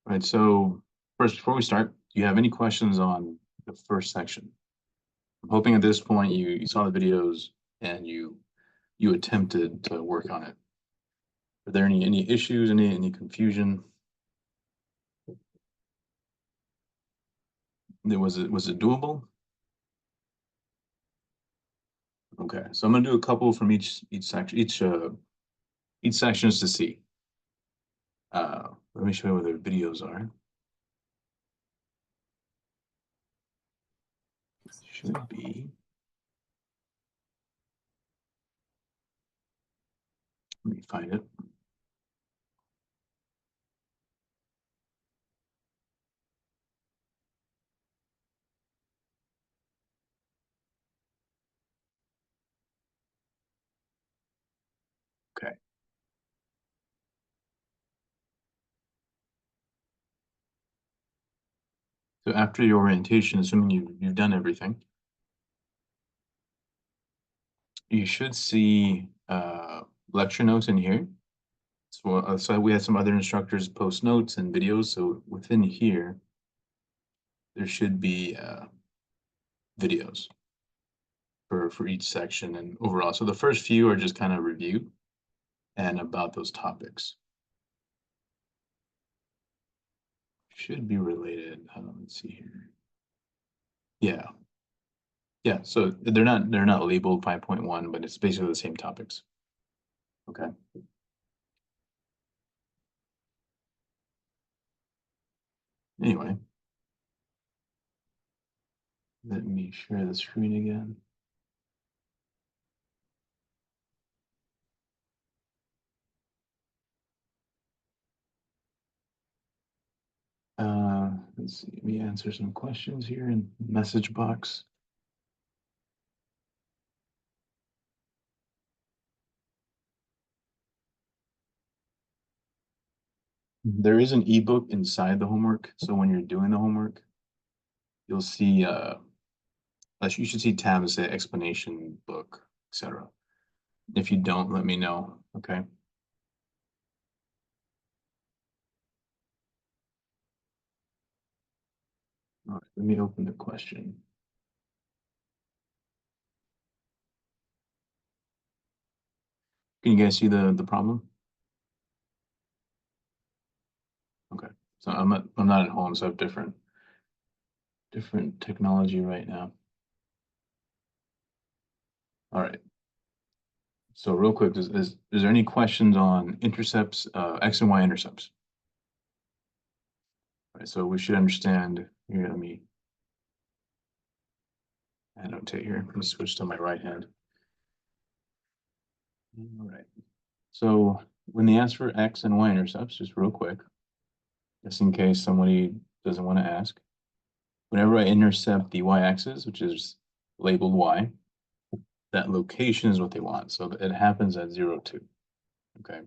Right, so first, before we start, do you have any questions on the first section? I'm hoping at this point you saw the videos and you attempted to work on it. Are there any issues, any confusion? Was it doable? Okay, so I'm gonna do a couple from each section each section is to see. Let me show you where their videos are. Should be. Let me find it. Okay. So after your orientation, assuming you've done everything, you should see lecture notes in here. So we had some other instructors post notes and videos. So within here, there should be videos for each section and overall. So the first few are just kind of review and about those topics. Should be related. Let's see here. Yeah. Yeah, so they're not labeled 5.1, but it's basically the same topics. Okay. Anyway, let me share the screen again. Let's see, let me answer some questions here in message box. There is an ebook inside the homework. So when you're doing the homework, you'll see you should see tabs that say explanation book, etc. If you don't, let me know. Okay. All right, let me open the question. Can you guys see the problem? Okay. So I'm not at home, so I have different technology right now. All right. So real quick, is there any questions on intercepts, X and Y intercepts? All right, so we should understand here. Let me annotate here. Let me switch to my right hand. All right. So when they ask for X and Y intercepts, just real quick, just in case somebody doesn't want to ask, whenever I intercept the Y-axis, which is labeled Y, that location is what they want. So it happens at 0, 2. Okay.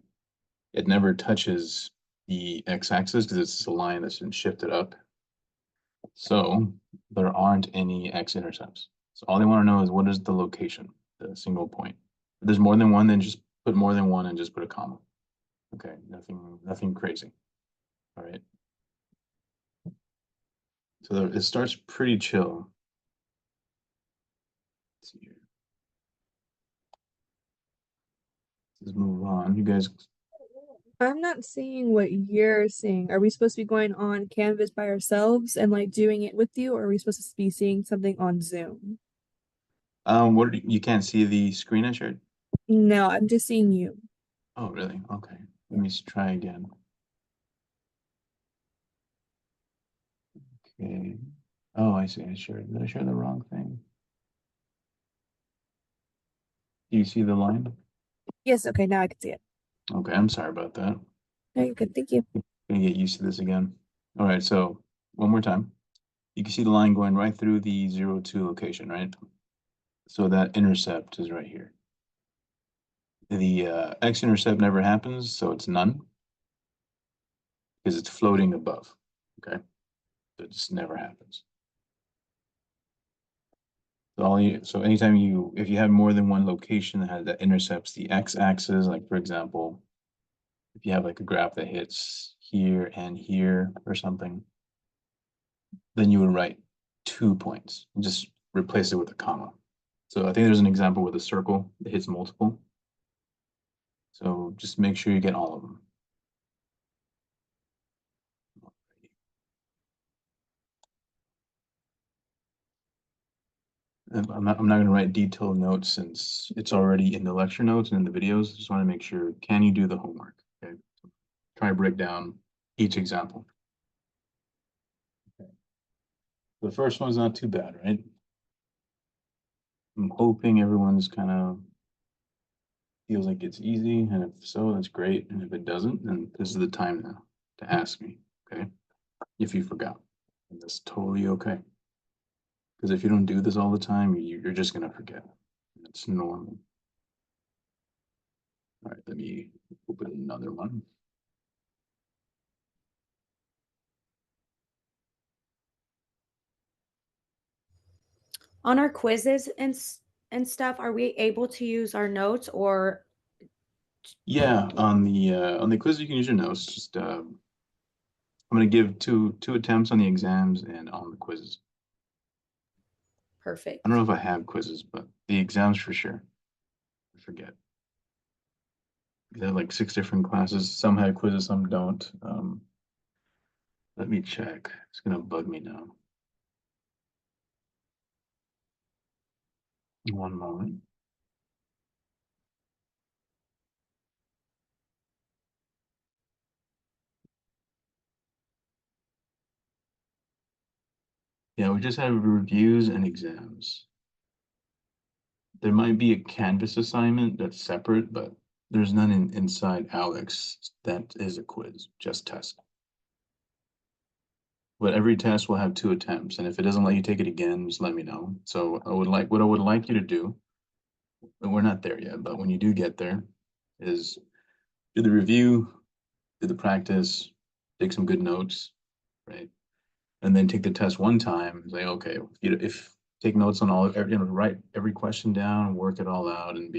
It never touches the X-axis because it's a line that's been shifted up. So there aren't any X-intercepts. So all they want to know is what is the location, the single point. If there's more than one, then just put more than one and just put a comma. Okay, nothing crazy. All right. So it starts pretty chill. Let's see here. Let's move on. You guys. I'm not seeing what you're seeing. Are we supposed to be going on Canvas by ourselves and like doing it with you, or are we supposed to be seeing something on Zoom? What you can't see the screen I shared? No, I'm just seeing you. Oh, really? Okay. Let me try again. Okay. Oh, I see. Did I share the wrong thing? Do you see the line? Yes, okay, now I can see it. Okay, I'm sorry about that. No, you're good. Thank you. Gonna get used to this again. All right, so one more time. You can see the line going right through the 0, 2 location, right? So that intercept is right here. The x-intercept never happens, so it's none because it's floating above. Okay, so it just never happens. So anytime if you have more than one location that intercepts the x-axis, like for example, if you have like a graph that hits here and here or something, then you would write 2 points and just replace it with a comma. So I think there's an example with a circle that hits multiple. So just make sure you get all of them. And I'm not going to write detailed notes since it's already in the lecture notes and in the videos. Just want to make sure, can you do the homework? Okay. Try to break down each example. Okay. The first one's not too bad, right? I'm hoping everyone's kind of feels like it's easy, and if so, that's great. And if it doesn't, then this is the time now to ask me, okay? If you forgot, and that's totally okay. Because if you don't do this all the time, you're just gonna forget. It's normal. All right, let me open another one. On our quizzes and stuff, are we able to use our notes or Yeah, on the quiz you can use your notes. Just I'm gonna give two attempts on the exams and on the quizzes. I don't perfect? know if I have quizzes, but the exams for sure. I forget. They have like 6 different classes. Some have quizzes, some don't. Let me check. It's gonna bug me now. One moment. Yeah, we just have reviews and exams. There might be a Canvas assignment that's separate, but there's none inside Alex that is a quiz, just test. But every test will have 2 attempts, and if it doesn't let you take it again, just let me know. So what I would like you to do, and we're not there yet, but when you do get there, is do the review, do the practice, take some good notes, right? And then take the test one time, say, okay, if take notes on all of every, write every question down, work it all out, and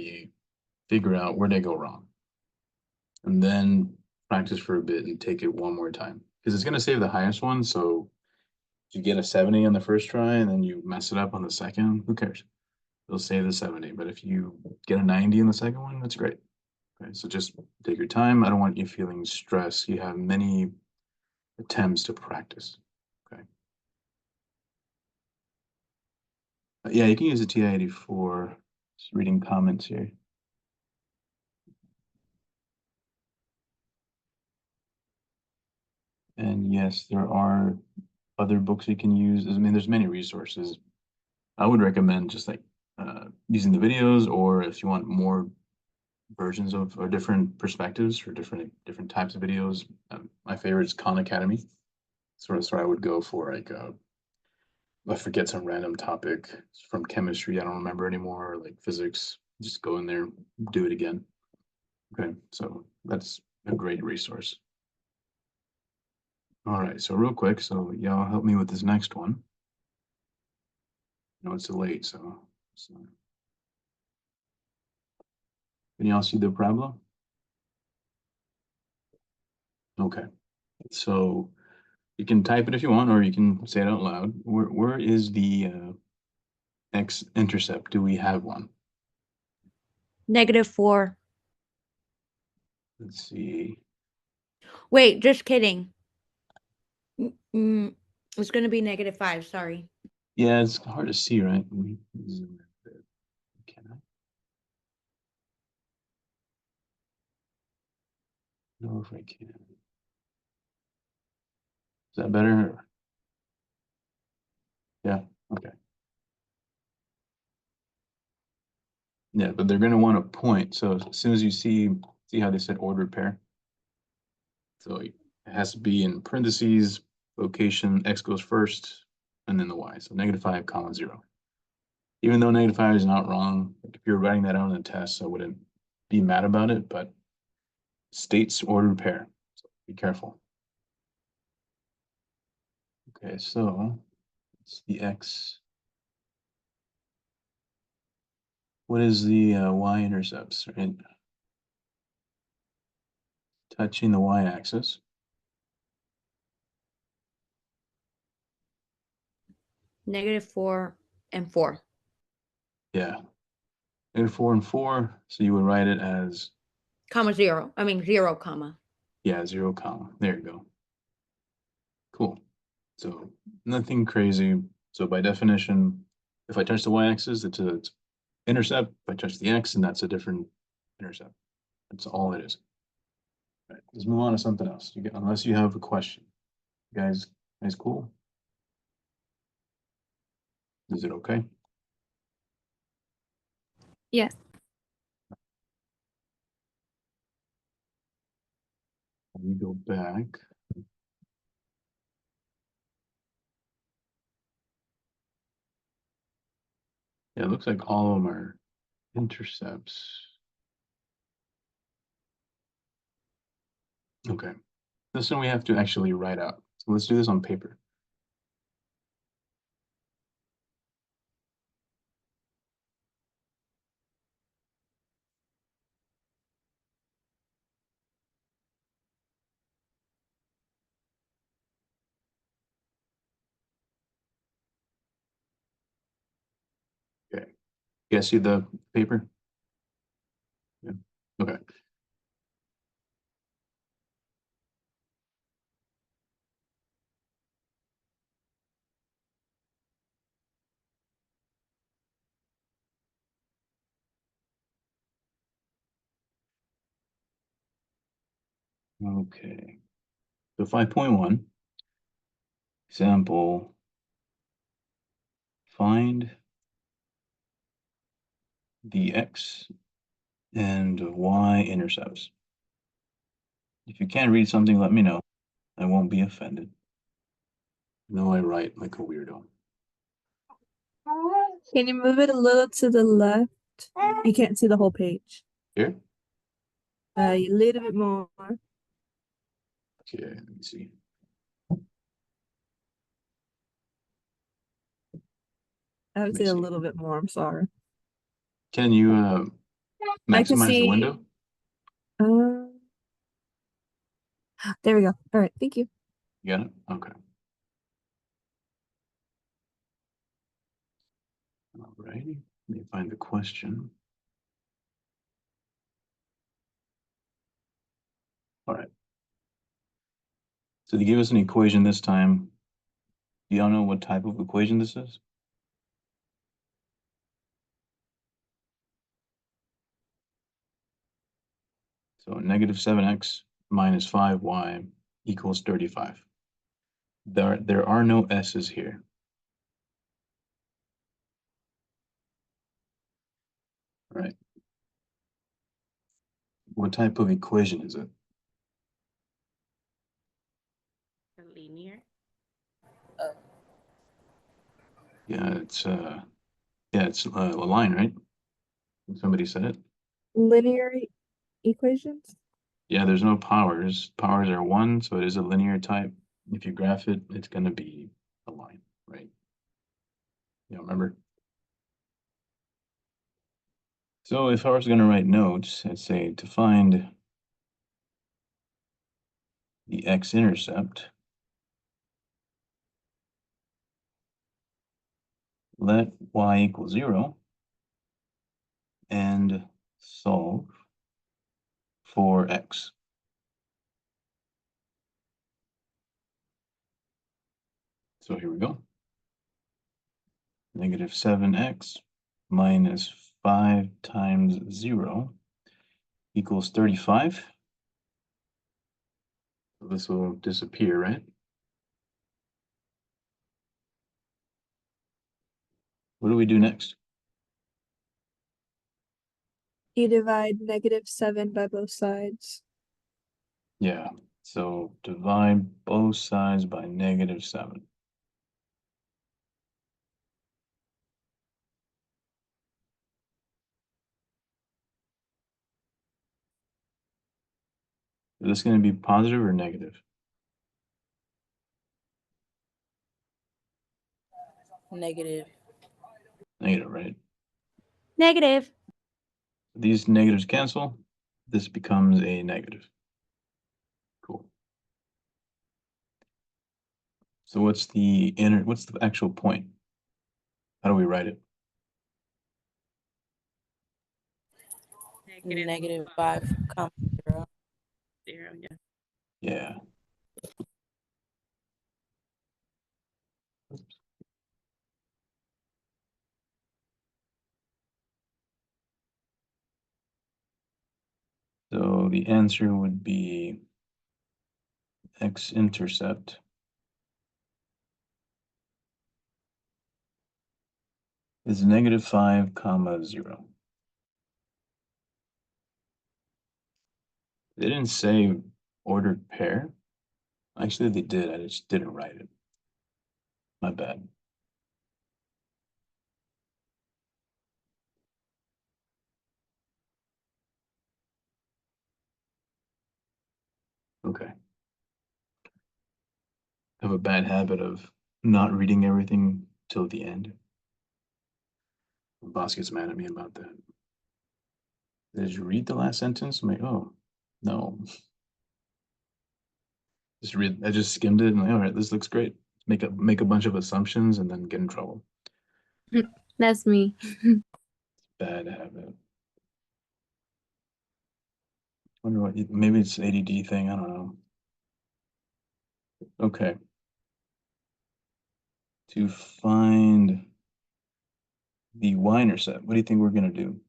figure out where they go wrong. And then practice for a bit and take it one more time. Because it's gonna save the highest one. So if you get a 70 on the first try and then you mess it up on the second, who cares? It'll save the 70. But if you get a 90 on the second one, that's great. Okay, so just take your time. I don't want you feeling stressed. You have many attempts to practice. Okay. Yeah, you can use the TI-84. Just reading comments here. And yes, there are other books you can use. I mean, there's many resources. I would recommend just like using the videos, or if you want more versions of or different perspectives for different types of videos. My favorite is Khan Academy. So I would go for like I forget some random topic from chemistry. I don't remember anymore, like physics. Just go in there, do it again. Okay, so that's a great resource. All right, so real quick, so y'all help me with this next one. I know it's late, so can y'all see the problem? Okay, so you can type it if you want, or you can say it out loud. Where is the x-intercept? Do we have one? -4. Let's see. Wait, just kidding. It's going to be -5. Sorry. Yeah, it's hard to see, right? Let me zoom in a bit. Can I? No, if I can. Is that better? Yeah, okay. Yeah, but they're gonna want a point. So as soon as you see how they said ordered pair? So it has to be in parentheses, location, x goes first, and then the y. So -5, comma 0. Even though -5 is not wrong, if you're writing that out in a test, I wouldn't be mad about it, but states ordered pair. So be careful. Okay, so it's the x. What is the y-intercepts, right? Touching the y-axis. -4 and 4. Yeah. Negative 4 and 4. So you would write it as, Comma 0. I mean 0, comma. yeah, 0 comma. There you go. Cool. So nothing crazy. So by definition, if I touch the y-axis, it's a intercept. If I touch the x, and that's a different intercept. That's all it is. All right, let's move on to something else. Unless you have a question. You guys cool? Is it okay? Yes. Let me go back. Yeah, it looks like all of them are intercepts. Okay. This one we have to actually write out. So let's do this on paper. Okay. You guys see the paper? Yeah. Okay. Okay. So 5.1, example, find the x and y intercepts. If you can't read something, let me know. I won't be offended. No, I write like a weirdo. Can you move it a little to the left? You can't see the whole page. Here? A little bit more. Okay, let me see. I Let would me say a see. little bit more. I'm sorry. Can you I can maximize the see. window? Uh, there we go. All right. Thank you. You got it? Okay. All righty. Let me find the question. All right. So they gave us an equation this time. Do y'all know what type of equation this is? So negative 7x minus 5y equals 35. There are no s's here. All right. What type of equation is it? Linear. Yeah, it's a line, right? Somebody said it. Linear equations. Yeah, there's no powers. Powers are 1, so it is a linear type. If you graph it, it's going to be a line, right? You remember? So if I was going to write notes, I'd say to find the x-intercept, let y equal 0, and solve for x. So here we go. Negative 7x minus 5 times 0 equals 35. So this will disappear, right? What do we do next? You divide -7 by both sides. Yeah, so divide both sides by negative 7. Is this going to be positive or negative? Negative. Negative, right? Negative. These negatives cancel. This becomes a negative. Cool. So what's the actual point? How do we write it? Negative 5, comma 0. Yeah. So the answer would be x-intercept is negative 5, comma 0. They didn't say ordered pair. Actually, they did. I just didn't write it. My bad. Okay. I have a bad habit of not reading everything till the end. My boss gets mad at me about that. Did you read the last sentence? I'm like, oh, no. I just skimmed it and like, all right, this looks great. Make a bunch of assumptions and then get in trouble. That's me. Bad habit. Wonder what, maybe it's ADD thing, I don't know. Okay. To find the y-intercept, what do you think we're gonna do?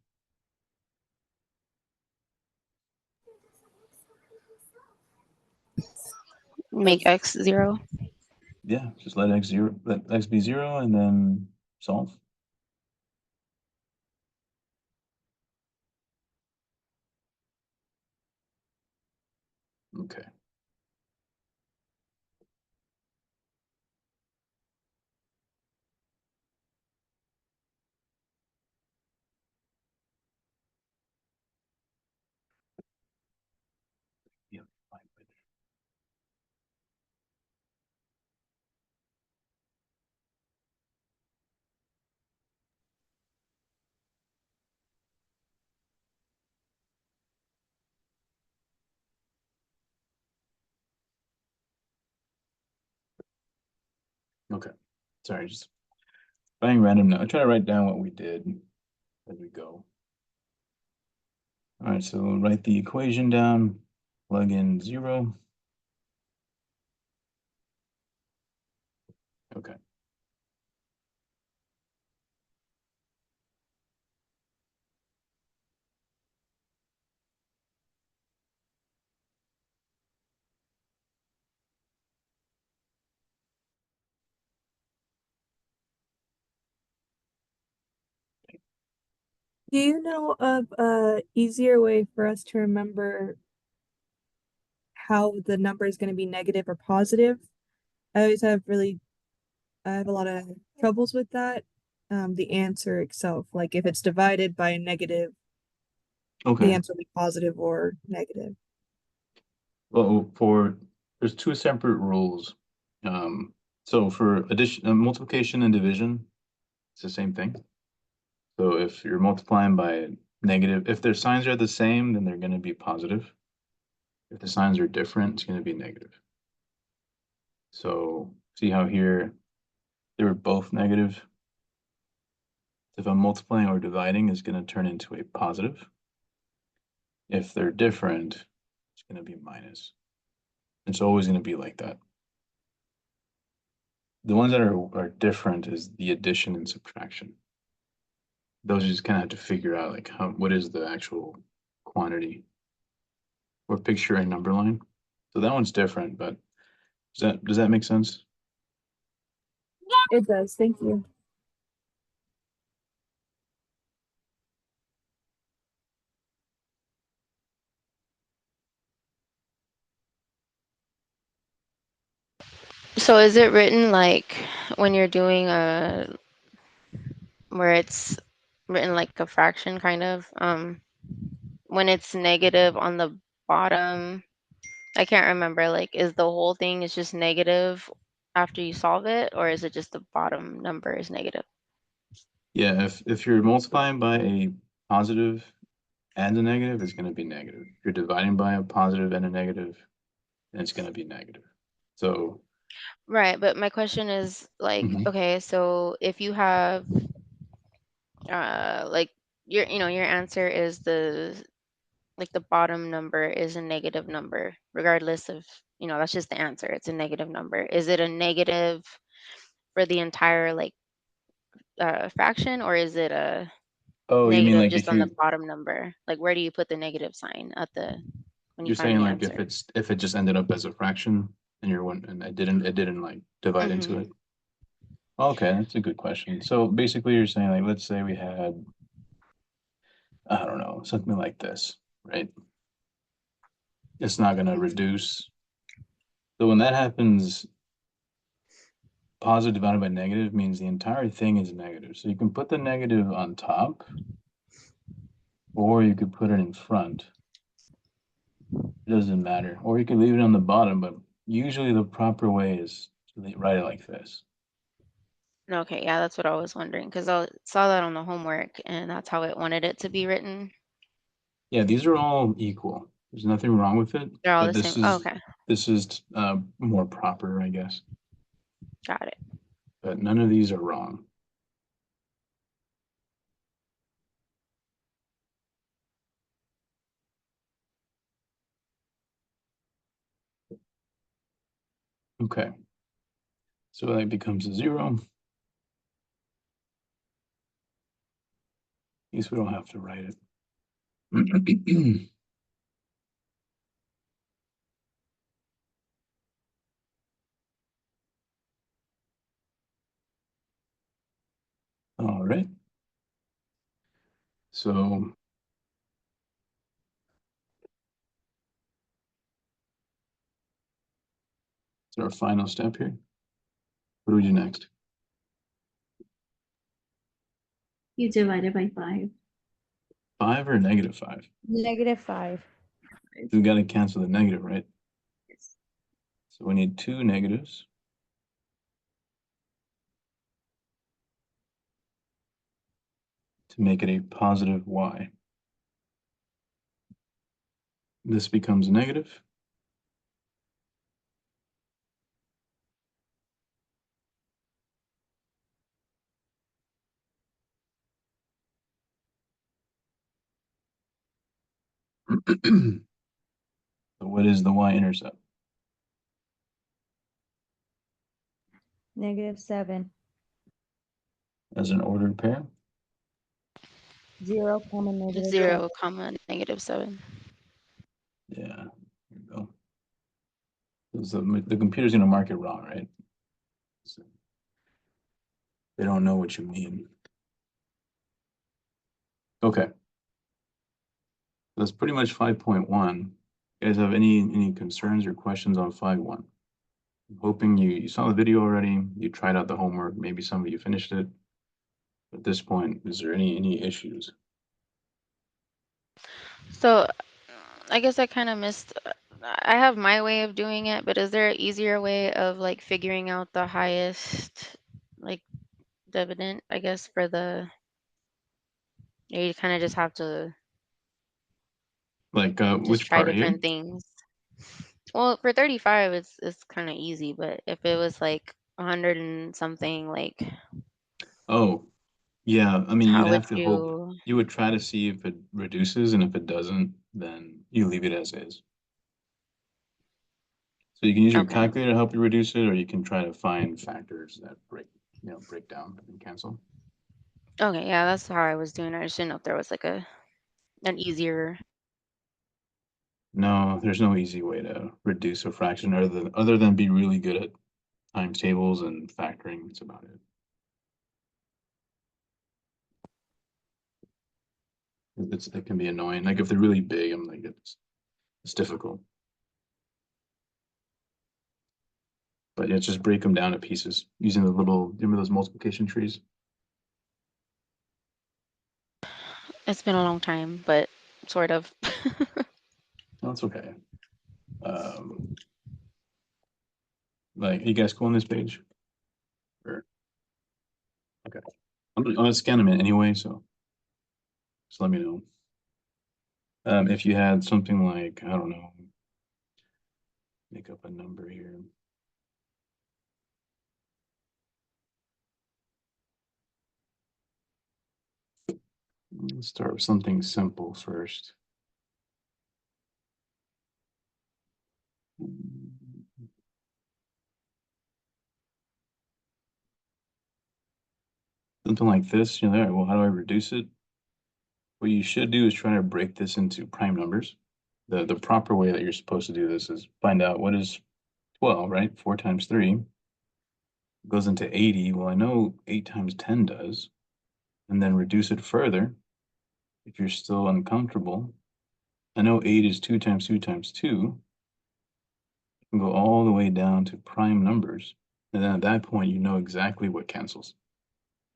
Make x 0. Yeah, just let x be 0 and then solve. Okay. Yeah, fine. Okay. Sorry, just finding random note. I try to write down what we did as we go. All right, so write the equation down, plug in 0. Okay. Do you know of a easier way for us to remember how the number is going to be negative or positive? I have a lot of troubles with that. The answer itself, like if it's divided by a negative, the Okay. answer will be positive or negative. Well, there's two separate rules. So for addition, multiplication and division, it's the same thing. So if you're multiplying by negative, if their signs are the same, then they're going to be positive. If the signs are different, it's going to be negative. So see how here they were both negative. If I'm multiplying or dividing, it's going to turn into a positive. If they're different, it's going to be minus. It's always going to be like that. The ones that are different is the addition and subtraction. Those you just kind of have to figure out like what is the actual quantity or picture and number line. So that one's different, but does that make sense? It does. Thank you. So is it written like when you're doing where it's written like a fraction kind of, when it's negative on the bottom, I can't remember, like, is the whole thing is just negative after you solve it, or is it just the bottom number is negative? Yeah, if you're multiplying by a positive and a negative, it's going to be negative. If you're dividing by a positive and a negative, then it's going to be negative. So Right, but my question is like, Mhm. okay, so if you have like your answer is the bottom number is a negative number, regardless of, that's just the answer. It's a negative number. Is it a negative for the entire like fraction, or is it a Oh, you mean negative like just if on the you, bottom number? Like where do you put the negative sign when you you're find saying the like if answer? if it just ended up as a fraction and you're one and it didn't like divide into Mm-hmm. it. Okay, that's a good question. So basically you're saying like, let's say we had, I don't know, something like this, right? It's not gonna Mm-hmm. reduce. So when that happens, positive divided by negative means the entire thing is negative. So you can put the negative on top, or you could put it in front. It doesn't matter. Or you could leave it on the bottom, but usually the proper way is to write it like this. Okay, yeah, that's what I was wondering because I saw that on the homework and that's how it wanted it to be written. Yeah, these are all equal. There's nothing wrong with it, They're all but the same. Oh, okay, this is more proper, I guess. got it. But none of these are wrong. Okay. So that becomes a 0. At least we don't have to write it. All right. So it's our final step here. What do we do next? You divide it by 5. 5 or -5? -5. We got to cancel the negative, right? Yes. So we need 2 negatives. To make it a positive y. This becomes negative. So what is the y-intercept? -7. As an ordered pair? 0, -7. 0, -7. Yeah, there you go. So the computer's going to mark it wrong, right? So they don't know what you mean. Okay. That's pretty much 5.1. You guys have any concerns or questions on 5.1? I'm hoping you saw the video already, you tried out the homework, maybe some of you finished it. At this point, is there any issues? So I guess I kind of missed. I have my way of doing it, but is there an easier way of like figuring out the highest like dividend? I guess for you kind of just have to Like just which try part here? different things. Well, for 35, it's kind of easy, but if it was like 100 and something, like Oh, yeah. I mean, you'd how would have to hope. you? You would try to see if it reduces, and if it doesn't, then you leave it as is. So you can use your Okay, calculator to help you reduce it, or you can try to find factors that break down and cancel. okay, yeah, that's how I was doing. I just didn't know if there was like an easier. No, there's no easy way to reduce a fraction other than be really good at times tables and factoring. That's about it. It can be annoying. Like if they're really big, I'm like it's difficult. But yeah, just break them down to pieces using the little, remember those multiplication trees? It's been a long time, but sort of. No, it's okay. Um, like, you guys cool on this page? Or okay, I'm gonna scan them in anyway, so just let me know. If you had something like, I don't know, make up a number here. Let's start with something simple first. Something like this, you know, all right, well, how do I reduce it? What you should do is try to break this into prime numbers. The proper way that you're supposed to do this is find out what is 12, right? 4 times 3 goes into 80. Well, I know 8 times 10 does. And then reduce it further if you're still uncomfortable. I know 8 is 2 times 2 times 2. You can go all the way down to prime numbers. And then at that point, you know exactly what cancels.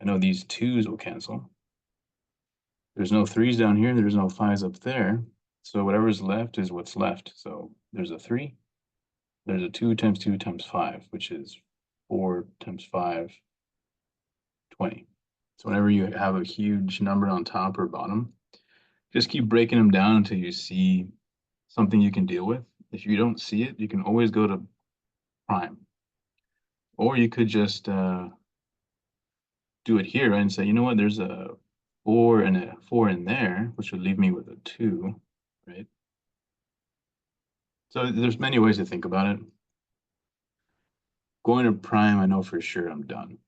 I know these 2's will cancel. There's no 3's down here. There's no 5's up there. So whatever's left is what's left. So there's a 3. There's a 2 times 2 times 5, which is 4 times 5, 20. So whenever you have a huge number on top or bottom, just keep breaking them down until you see something you can deal with. If you don't see it, you can always go to prime. Or you could just do it here, right, and say, you know what, there's a 4 and a 4 in there, which would leave me with a 2, right? So there's many ways to think about it. Going to prime, I know for sure I'm done,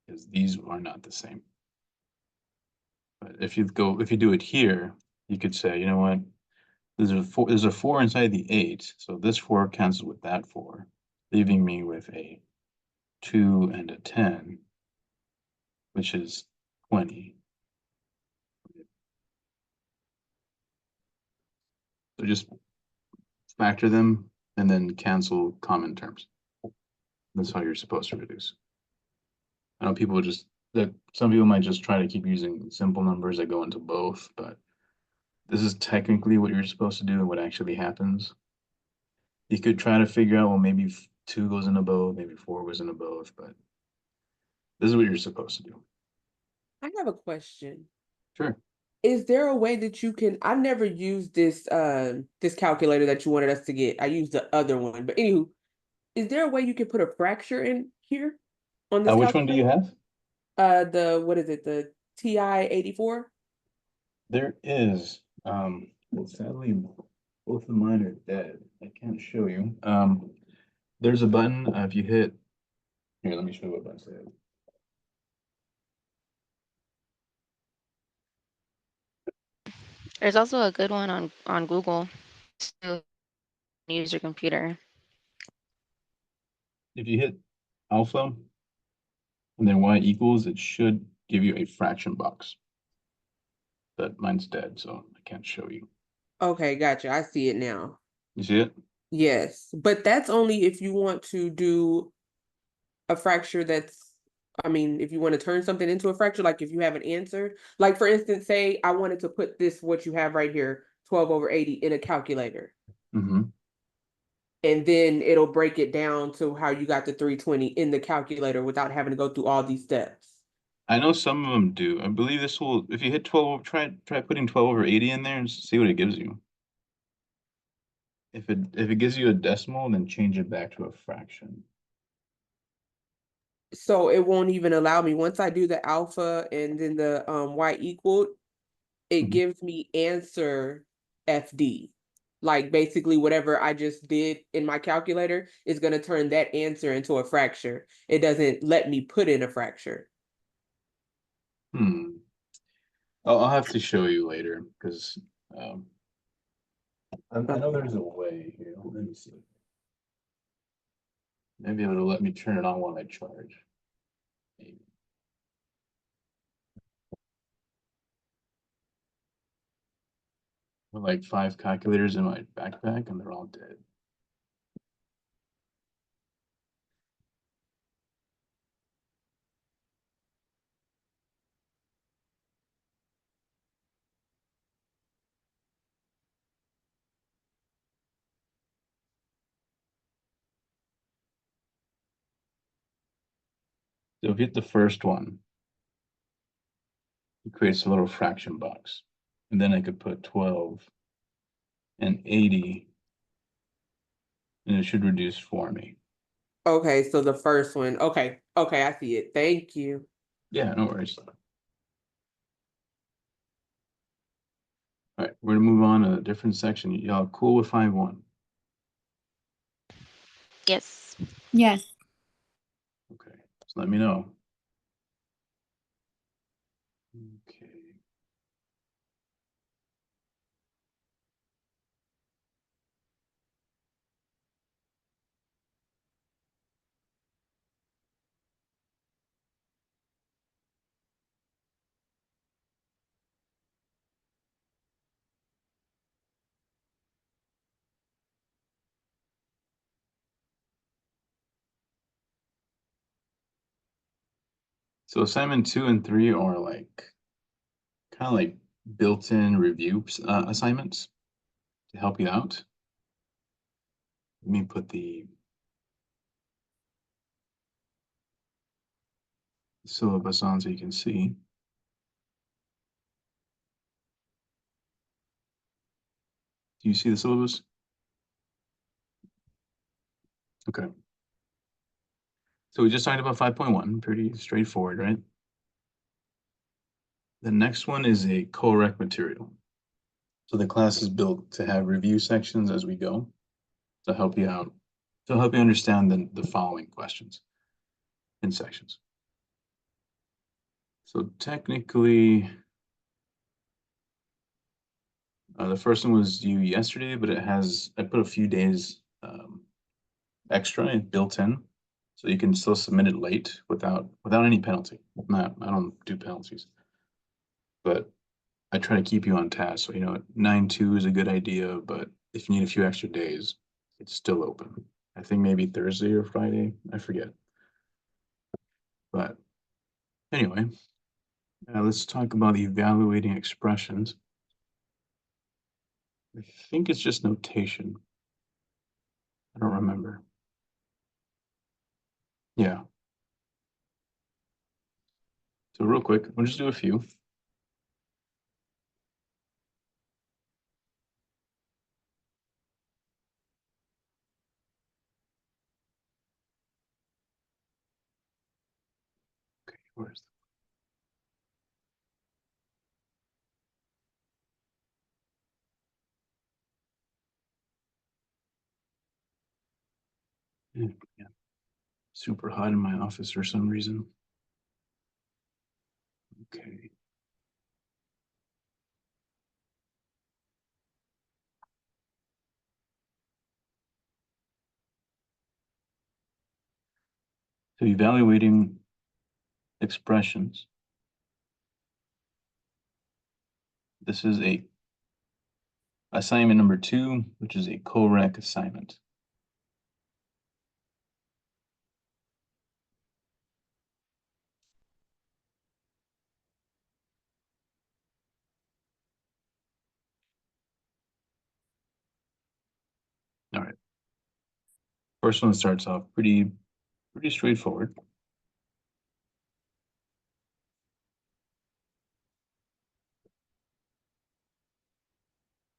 because these are not the same. But if you do it here, you could say, you know what, there's a 4 inside the 8, so this 4 cancels with that 4, leaving me with a 2 and a 10, which is 20. So just factor them and then cancel common terms. That's how you're supposed to reduce. I know people some people might just try to keep using simple numbers that go into both, but this is technically what you're supposed to do and what actually happens. You could try to figure out, well, maybe 2 goes into both, maybe 4 goes into both, but this is what you're supposed to do. I have a question. Sure. Is there a way that you can, I never used this calculator that you wanted us to get. I used the other one. But anywho, is there a way you can put a fracture in here on this Which one do you calculator? have? What is it? The TI-84? There is. Sadly, both of mine are dead. I can't show you. There's a button. If you hit here, let me show you what button it is. There's also a good one on Google to use your computer. If you hit alpha and then y equals, it should give you a fraction box. But mine's dead, so I can't show you. Okay, gotcha. I see it now. You see it? Yes, but that's only if you want to do a fracture if you want to turn something into a fracture, like if you have an answer. Like for instance, say I wanted to put this, what you have right here, 12/80 in a calculator. Mm-hmm. And then it'll break it down to how you got the 320 in the calculator without having to go through all these steps. I know some of them do. I believe this will, if you hit 12, try putting 12/80 in there and see what it gives you. If it gives you a decimal, then change it back to a fraction. So it won't even allow me, once I do the alpha and then the y equaled, it Mhm. gives me answer FD. Like basically whatever I just did in my calculator is going to turn that answer into a fracture. It doesn't let me put in a fracture. I'll have to show you later because I know there's a way here. Let me see. Maybe it'll let me turn it on while I charge. Maybe. I have like 5 calculators in my backpack and they're all dead. So if you hit the first one, it creates a little fraction box. And then I could put 12 and 80 and it should reduce for me. Okay, so the first one. Okay, I see it. Thank you. Yeah, no worries. All right, we're gonna move on to a different section. Y'all cool with 5-1? Yes. Yes. Okay, so let me know. Okay. So assignment 2 and 3 are like kind of like built-in review assignments to help you out. Let me put the syllabus on so you can see. Do you see the syllabus? Okay. So we just talked about 5.1, pretty straightforward, right? The next one is a co-rec material. So the class is built to have review sections as we go to help you out, to help you understand the following questions in sections. So technically, the first one was due yesterday, but I put a few days extra and built in, so you can still submit it late without any penalty. I don't do penalties, but I try to keep you on task. So 9/2 is a good idea, but if you need a few extra days, it's still open. I think maybe Thursday or Friday, I forget. But anyway, let's talk about evaluating expressions. I think it's just notation. I don't remember. Yeah. So real quick, we'll just do a few. Okay, where's yeah, super hot in my office for some reason. Okay. So evaluating expressions. This is a assignment number 2, which is a co-rec assignment. All right. First one starts off pretty straightforward.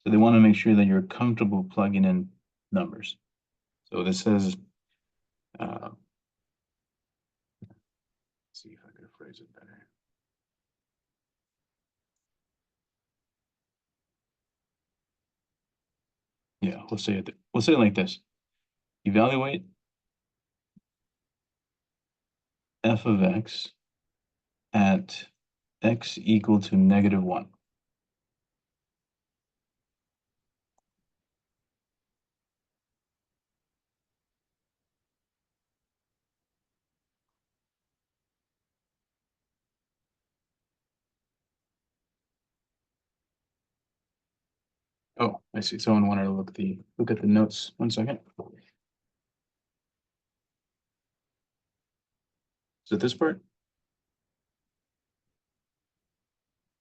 So they want to make sure that you're comfortable plugging in numbers. So this says, let's see if I could phrase it better. Yeah, we'll say it like this. Evaluate f of x at x equal to -1. Oh, I see. Someone wanted to look at the notes. 1 second. Is it this part?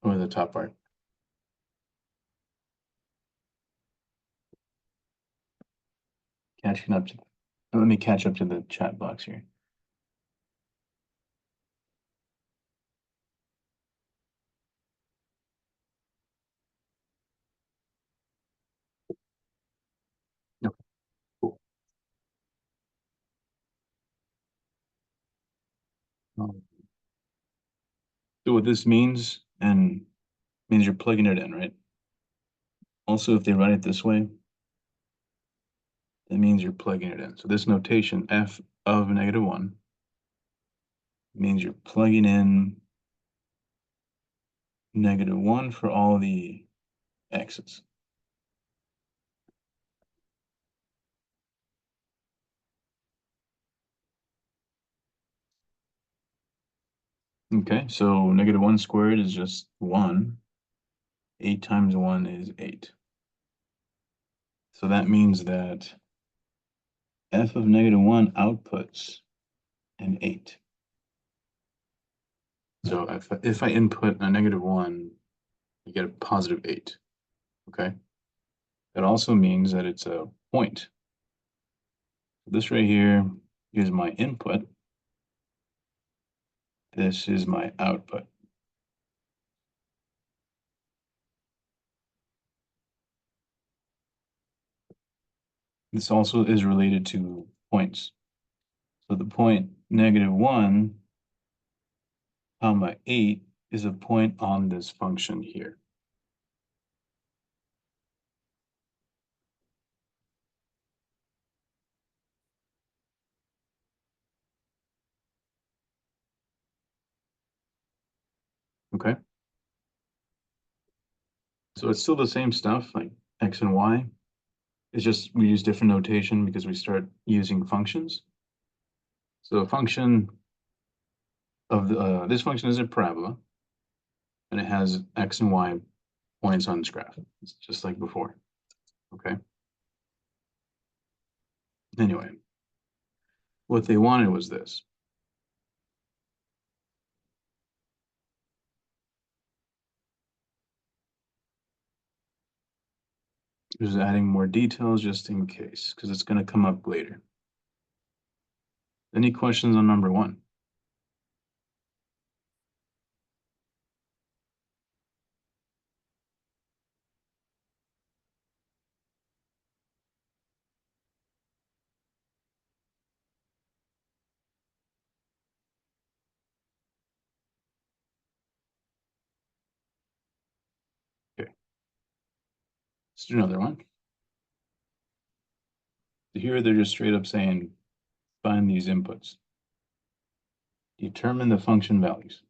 Or the top part? Catching up to, let me catch up to the chat box here. Okay, cool. So what this means, and means you're plugging it in, right? Also, if they write it this way, that means you're plugging it in. So this notation, f of -1, means you're plugging in -1 for all the x's. Okay, so -1 squared is just 1. 8 times 1 is 8. So that means that f of -1 outputs an 8. So if I input a -1, you get a positive 8. Okay. That also means that it's a point. This right here is my input. This is my output. This also is related to points. So the point -1, comma 8 is a point on this function here. Okay. So it's still the same stuff, like x and y. It's just we use different notation because we start using functions. So a function of this function is a parabola, and it has x and y points on this graph. It's just like before. Okay. Anyway, what they wanted was this. Just adding more details just in case, because it's going to come up later. Any questions on number 1? Okay. Let's do another one. Here they're just straight up saying, find these inputs. Determine the function values.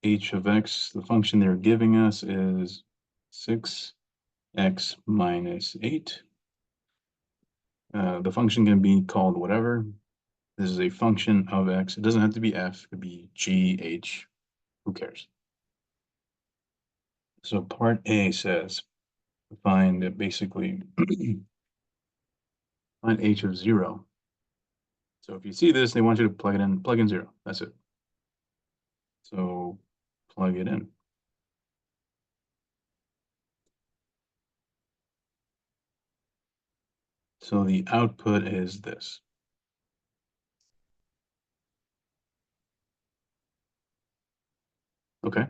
H of x, the function they're giving us is 6x minus 8. The function can be called whatever. This is a function of x. It doesn't have to be f, it could be g, h, who cares? So part A says, find basically find h of 0. So if you see this, they want you to plug in 0. That's it. So plug it in. So the output is this. Okay.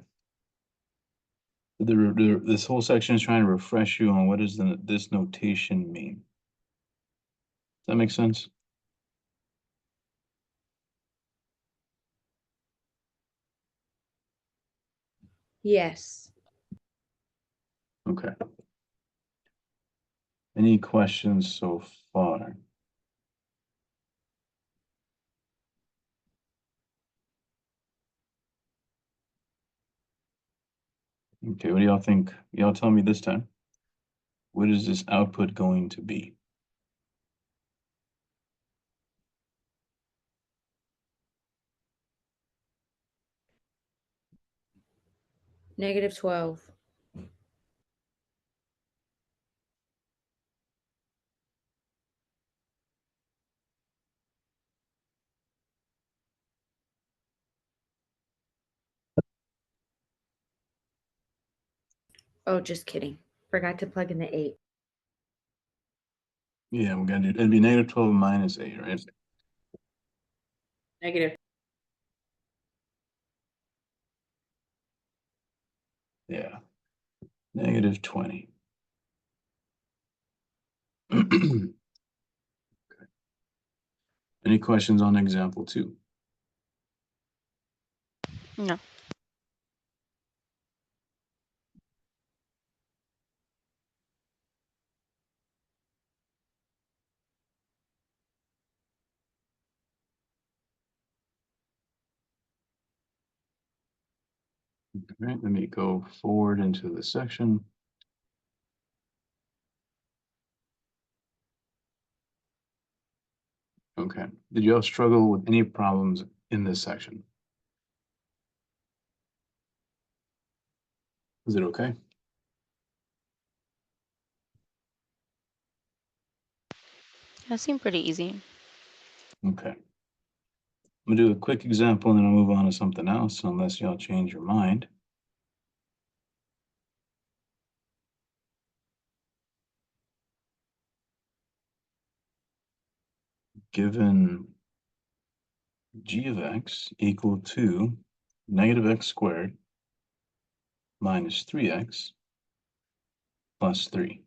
This whole section is trying to refresh you on what does this notation mean. Does that make sense? Yes. Okay. Any questions so far? Okay, what do y'all think? Y'all tell me this time. What is this output going to be? -12. Oh, just kidding. Forgot to plug in the 8. Yeah, we gotta do, it'd be -12 minus 8, right? Negative. Yeah. -20. Any questions on example 2? No. All right, let me go forward into the section. Okay, did you all struggle with any problems in this section? Is it okay? That seemed pretty easy. Okay. I'm gonna do a quick example and then I'll move on to something else unless y'all change your mind. Given g of x equal to negative x squared minus 3x plus 3.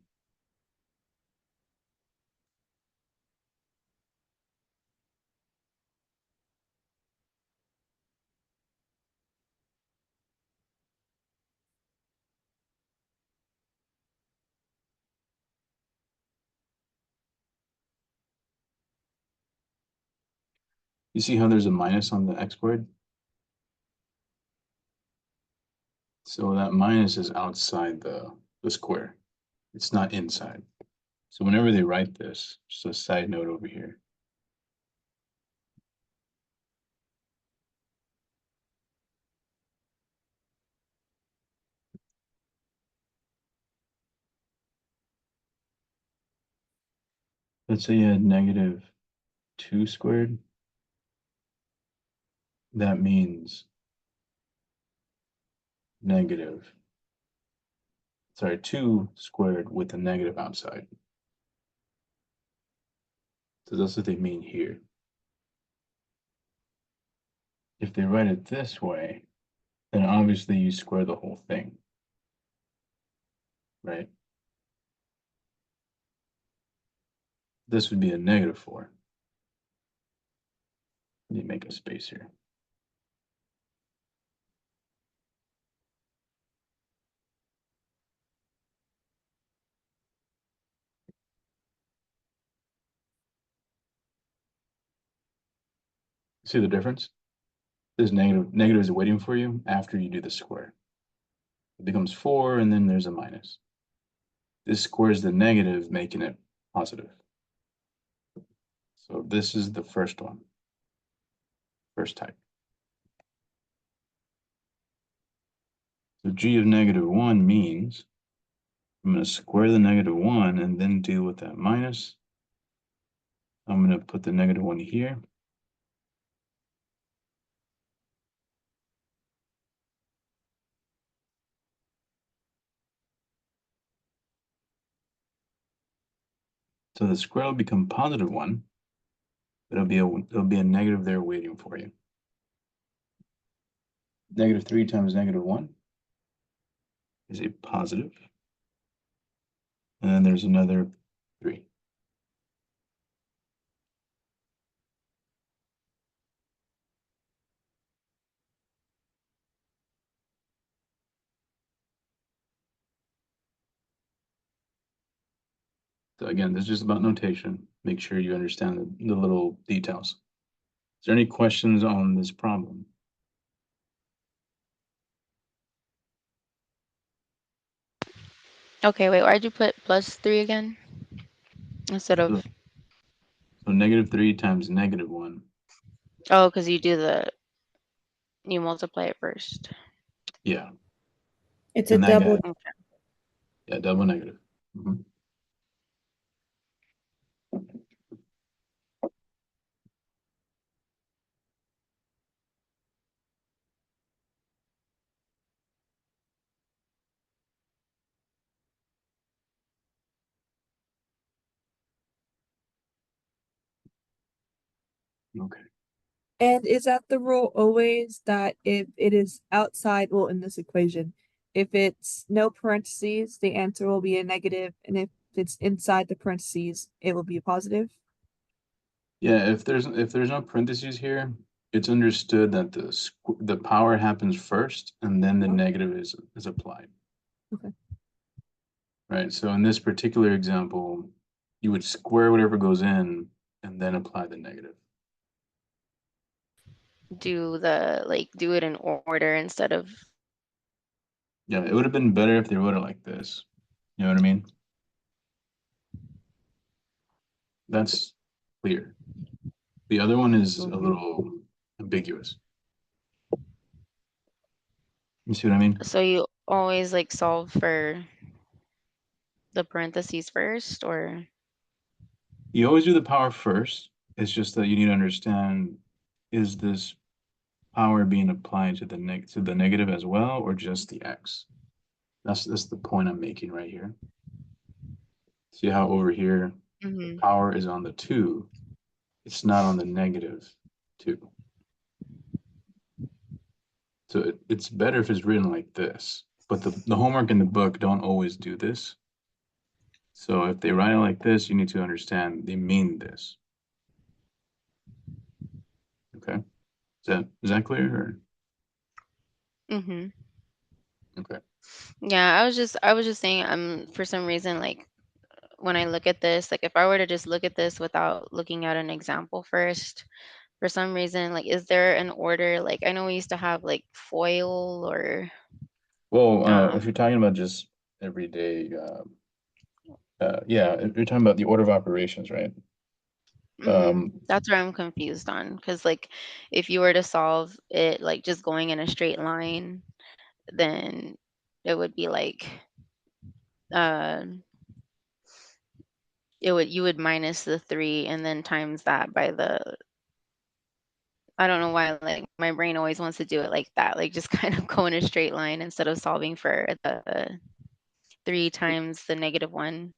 You see how there's a minus on the x squared? So that minus is outside the square. It's not inside. So whenever they write this, just a side note over here. Let's say you had negative 2 squared. That means negative, sorry, 2 squared with a negative outside. So that's what they mean here. If they write it this way, then obviously you square the whole thing, right? This would be a negative 4. Let me make a space here. See the difference? This negative is waiting for you after you do the square. It becomes 4 and then there's a minus. This squares the negative, making it positive. So this is the first one, first type. So g of negative 1 means I'm going to square the negative 1 and then deal with that minus. I'm going to put the negative 1 here. So the square will become positive 1. There'll be a negative there waiting for you. Negative 3 times negative 1 is a positive. And then there's another 3. So again, this is just about notation. Make sure you understand the little details. Is there any questions on this problem? Okay, wait, why'd you put plus 3 again? Instead So, of, so negative 3 times negative 1. oh, because you multiply it first. Yeah, It's a and that double. guy, yeah, double negative. Mhm. Okay. And is that the rule always that if it is outside, well, in this equation, if it's no parentheses, the answer will be a negative, and if it's inside the parentheses, it will be a positive? Yeah, if there's no parentheses here, it's understood that the power happens first and then the negative is applied. Okay. Right, so in this particular example, you would square whatever goes in and then apply the negative. Do it in order instead of Yeah, it would have been better if they wrote it like this. You know what I mean? That's clear. The other one is a little ambiguous. You see what I mean? so you always like solve for the parentheses first, or You always do the power first. It's just that you need to understand, is this power being applied to the negative as well, or just the x? That's the point I'm making right here. See how over here the power is on the 2, it's not on the negative 2. So it's better if it's written like this, but the homework in the book don't always do this. So if they write it like this, you need to understand they mean this. Okay, is that clear? Or? Okay. Yeah, I was just saying, for some reason, like when I look at this, like if I were to just look at this without looking at an example first, for some reason, like is there an order? Like I know we used to have like FOIL or Well, if you're talking about just everyday, yeah, if you're talking about the order of operations, right? that's where I'm confused on, because like if you were to solve it like just going in a straight line, then it would be like uh you would minus the 3 and then times that by the, I don't know why, like my brain always wants to do it like that, like just kind of go in a straight line instead of solving for the 3 times the -1.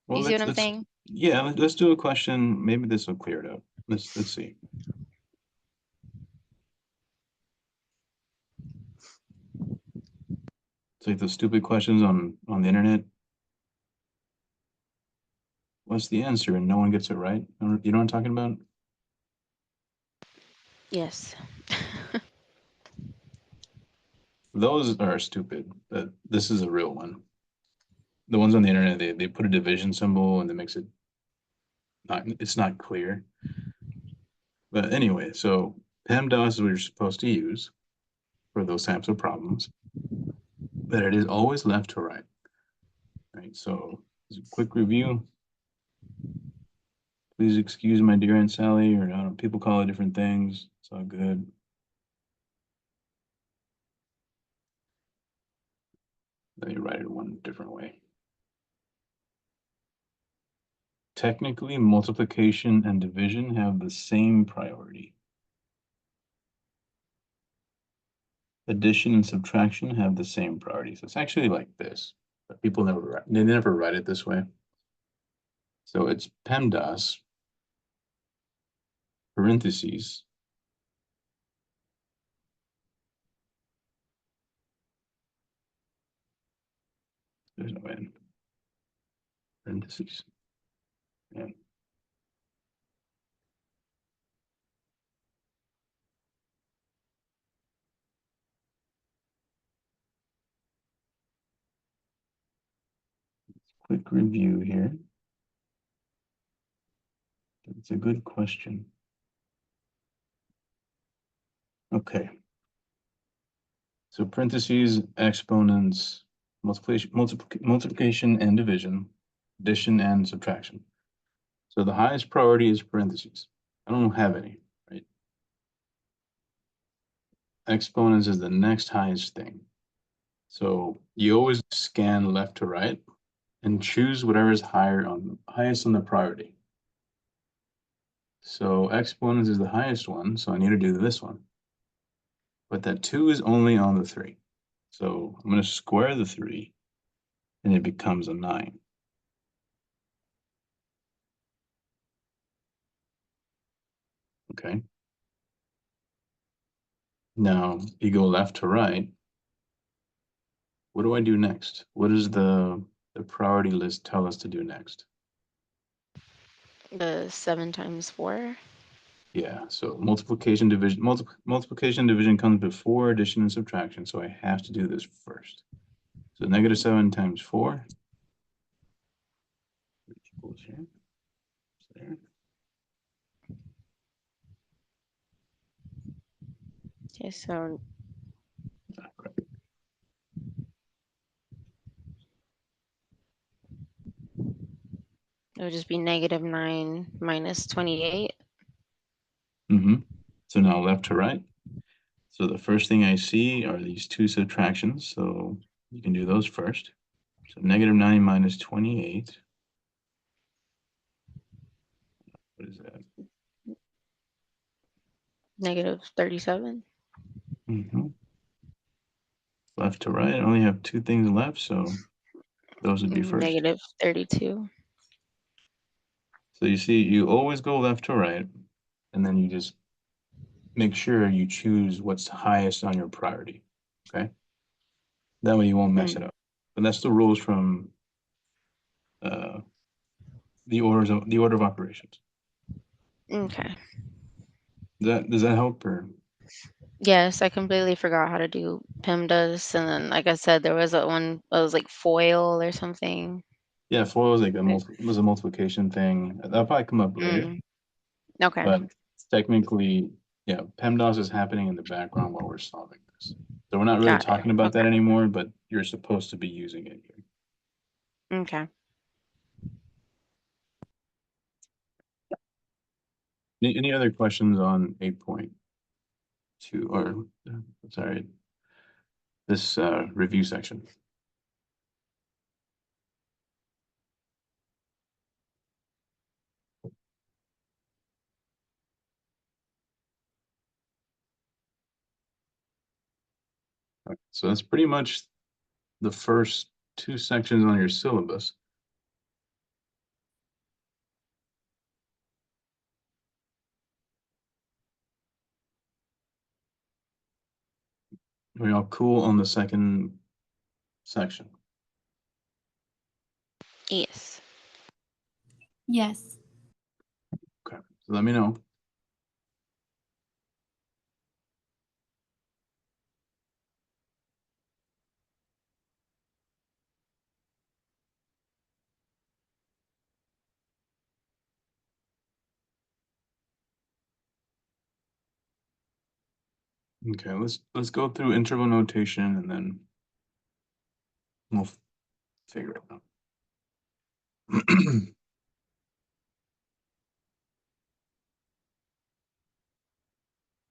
Well, You see what I'm saying? yeah, let's do a question. Maybe this will clear it up. Let's see. It's like the stupid questions on the internet. What's the answer? And no one gets it right. You know what I'm talking about? Yes. Those are stupid, but this is a real one. The ones on the internet, they put a division symbol and it makes it it's not clear. But anyway, so PEMDAS is what you're supposed to use for those types of problems, but it is always left to right. Right, so as a quick review, please excuse my dear Aunt Sally, or I don't know, people call it different things. It's all good. Let me write it one different way. Technically, multiplication and division have the same priority. Addition and subtraction have the same priority. So it's actually like this, but people never write it this way. So it's PEMDAS, parentheses, there's no end, parentheses, and quick review here. It's a good question. Okay. So parentheses, exponents, multiplication and division, addition and subtraction. So the highest priority is parentheses. I don't have any, right? Exponents is the next highest thing. So you always scan left to right and choose whatever is highest on the priority. So exponents is the highest one, so I need to do this one. But that 2 is only on the 3. So I'm going to square the 3, and it becomes a 9. Okay. Now you go left to right. What do I do next? What does the priority list tell us to do next? The 7 times 4. Yeah, so multiplication, division, multiplication, division comes before addition and subtraction, so I have to do this first. So -7 times 4, which equals here. There. Okay, so it would just be -9 minus 28. So now left to right. So the first thing I see are these two subtractions, so you can do those first. So -9 minus 28. What is that? -37. Left to right, I only have two things left, so those would be first. -32. So you see, you always go left to right, and then you just make sure you choose what's highest on your priority, okay? That way you won't mess it up. But that's the rules from the order of operations. Okay. Does that help or? Yes, I completely forgot how to do PEMDAS, and then like I said, there was one that was like FOIL or something. Yeah, FOIL was like was a multiplication thing. That'll probably come up later. Okay. But technically, yeah, PEMDAS is happening in the background while we're solving this. So we're not really Got it. talking about that Okay. anymore, but you're supposed to be using it here. Okay. Any other questions on 8.2 or sorry, this review section? Okay, so that's pretty much the first two sections on your syllabus. Are we all cool on the second section? Yes. Yes. Okay, so let me know. Okay, let's go through interval notation and then we'll figure it out.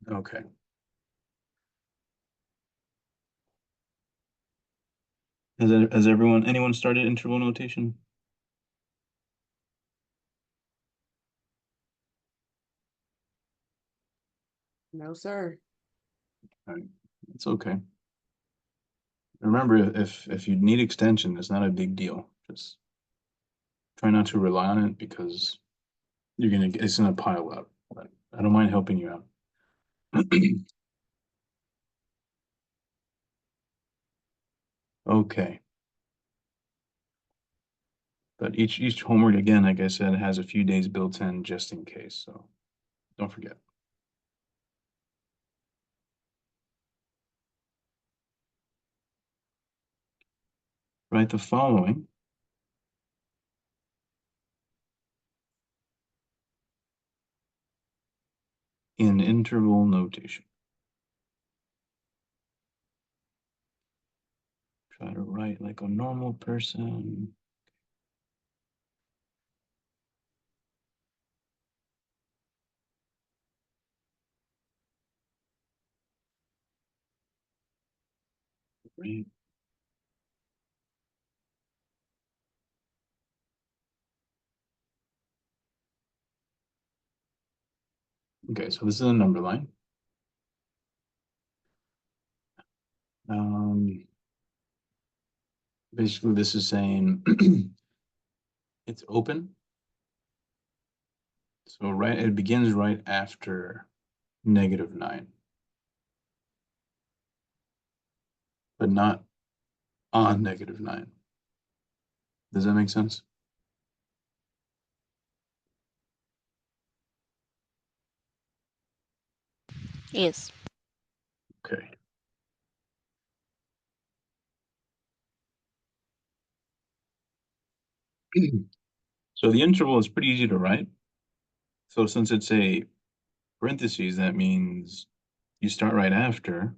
Okay. Has anyone started interval notation? No, sir. All right, it's okay. Remember, if you need extension, it's not a big deal. Just try not to rely on it because it's gonna pile up. But I don't mind helping you out. Okay. But each homework, again, like I said, has a few days built in just in case, so don't forget. Write the following in interval notation. Try to write like a normal person. Right. Okay, so this is a number line. Basically, this is saying it's open. So it begins right after -9, but not on -9. Does that make sense? Yes. Okay. So the interval is pretty easy to write. So since it's a parentheses, that means you start right after,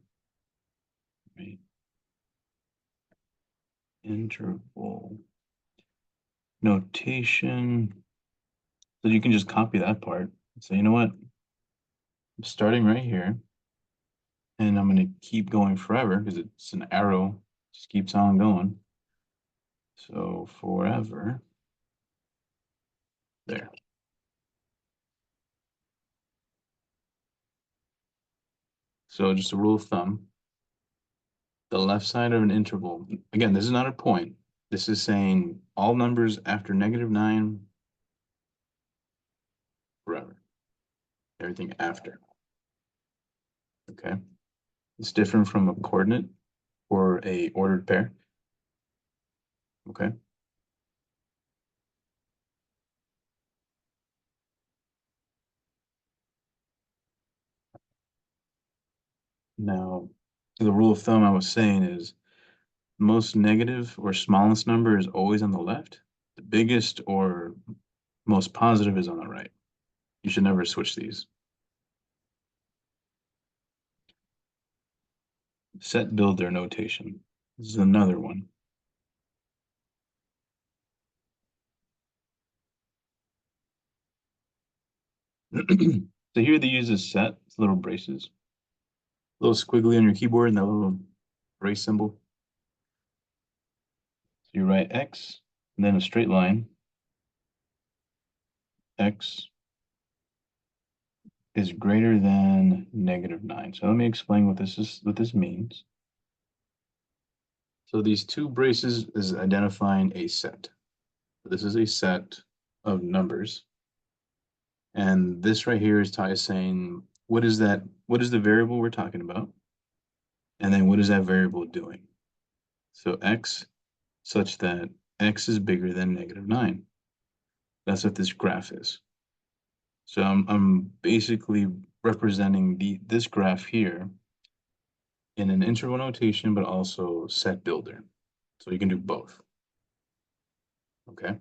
right? Interval notation. So you can just copy that part. So you know what? I'm starting right here, and I'm going to keep going forever because it's an arrow, just keeps on going. So forever. There. So just a rule of thumb. The left side of an interval, again, this is not a point. This is saying all numbers after -9 forever. Everything after. Okay. It's different from a coordinate or a ordered pair. Okay. Now, the rule of thumb I was saying is most negative or smallest number is always on the left. The biggest or most positive is on the right. You should never switch these. Set builder notation. This is another one. So here they use this set, it's little braces. Little squiggly on your keyboard and that little brace symbol. So you write X and then a straight line. X is greater than -9. So let me explain what this means. So these two braces is identifying a set. This is a set of numbers. And this right here is saying, what is that? What is the variable we're talking about? And then what is that variable doing? So X such that X is bigger than -9. That's what this graph is. So I'm basically representing this graph here in an interval notation, but also set builder. So you can do both. Okay.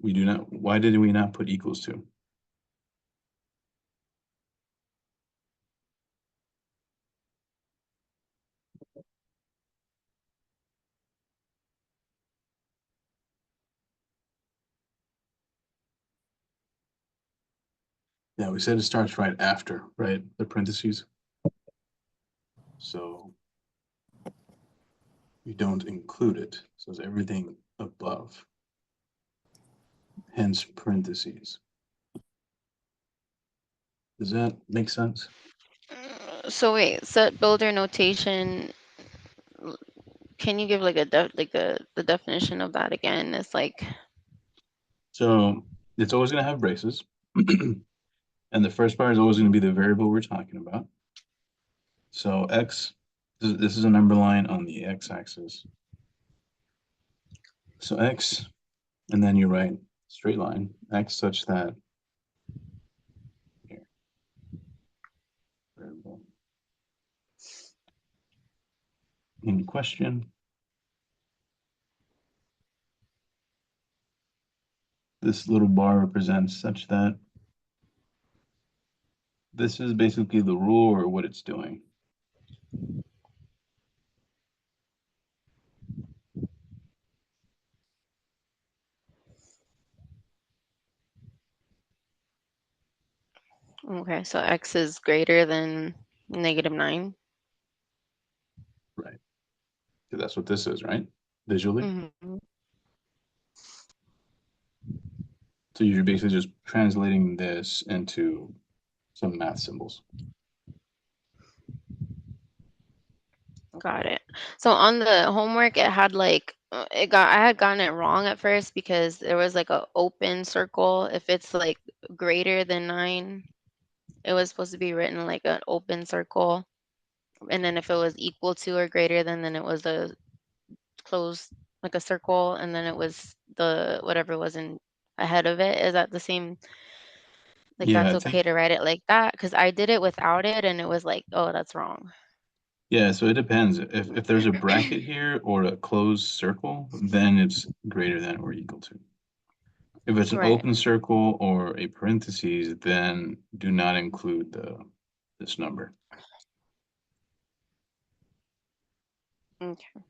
We do not, why did we not put equals to? Yeah, we said it starts right after, right? The parentheses. So we don't include it. So it's everything above. Hence parentheses. Does that make sense? So wait, set builder notation. Can you give like the definition of that again? It's like So it's always going to have braces. And the first part is always going to be the variable we're talking about. So X, this is a number line on the X-axis. So X, and then you write straight line, X such that here, variable in question. This little bar represents such that this is basically the rule or what it's doing. okay, so X is greater than -9. Right. So that's what this is, right? Visually. Mhm. So you're basically just translating this into some math symbols. Got it. So on the homework, it had like I had gotten it wrong at first because there was like a open circle. If it's like greater than 9, it was supposed to be written like an open circle. And then if it was equal to or greater than, then it was a closed like a circle, and then it was the whatever was in ahead of it. Is that the same Like Yeah, that's I okay think, to write it like that? Because I did it without it and it was like, oh, that's wrong. yeah, so it depends. If there's a bracket here or a closed circle, then it's greater than or equal to. If it's an Right. open circle or a parentheses, then do not include this number. Okay.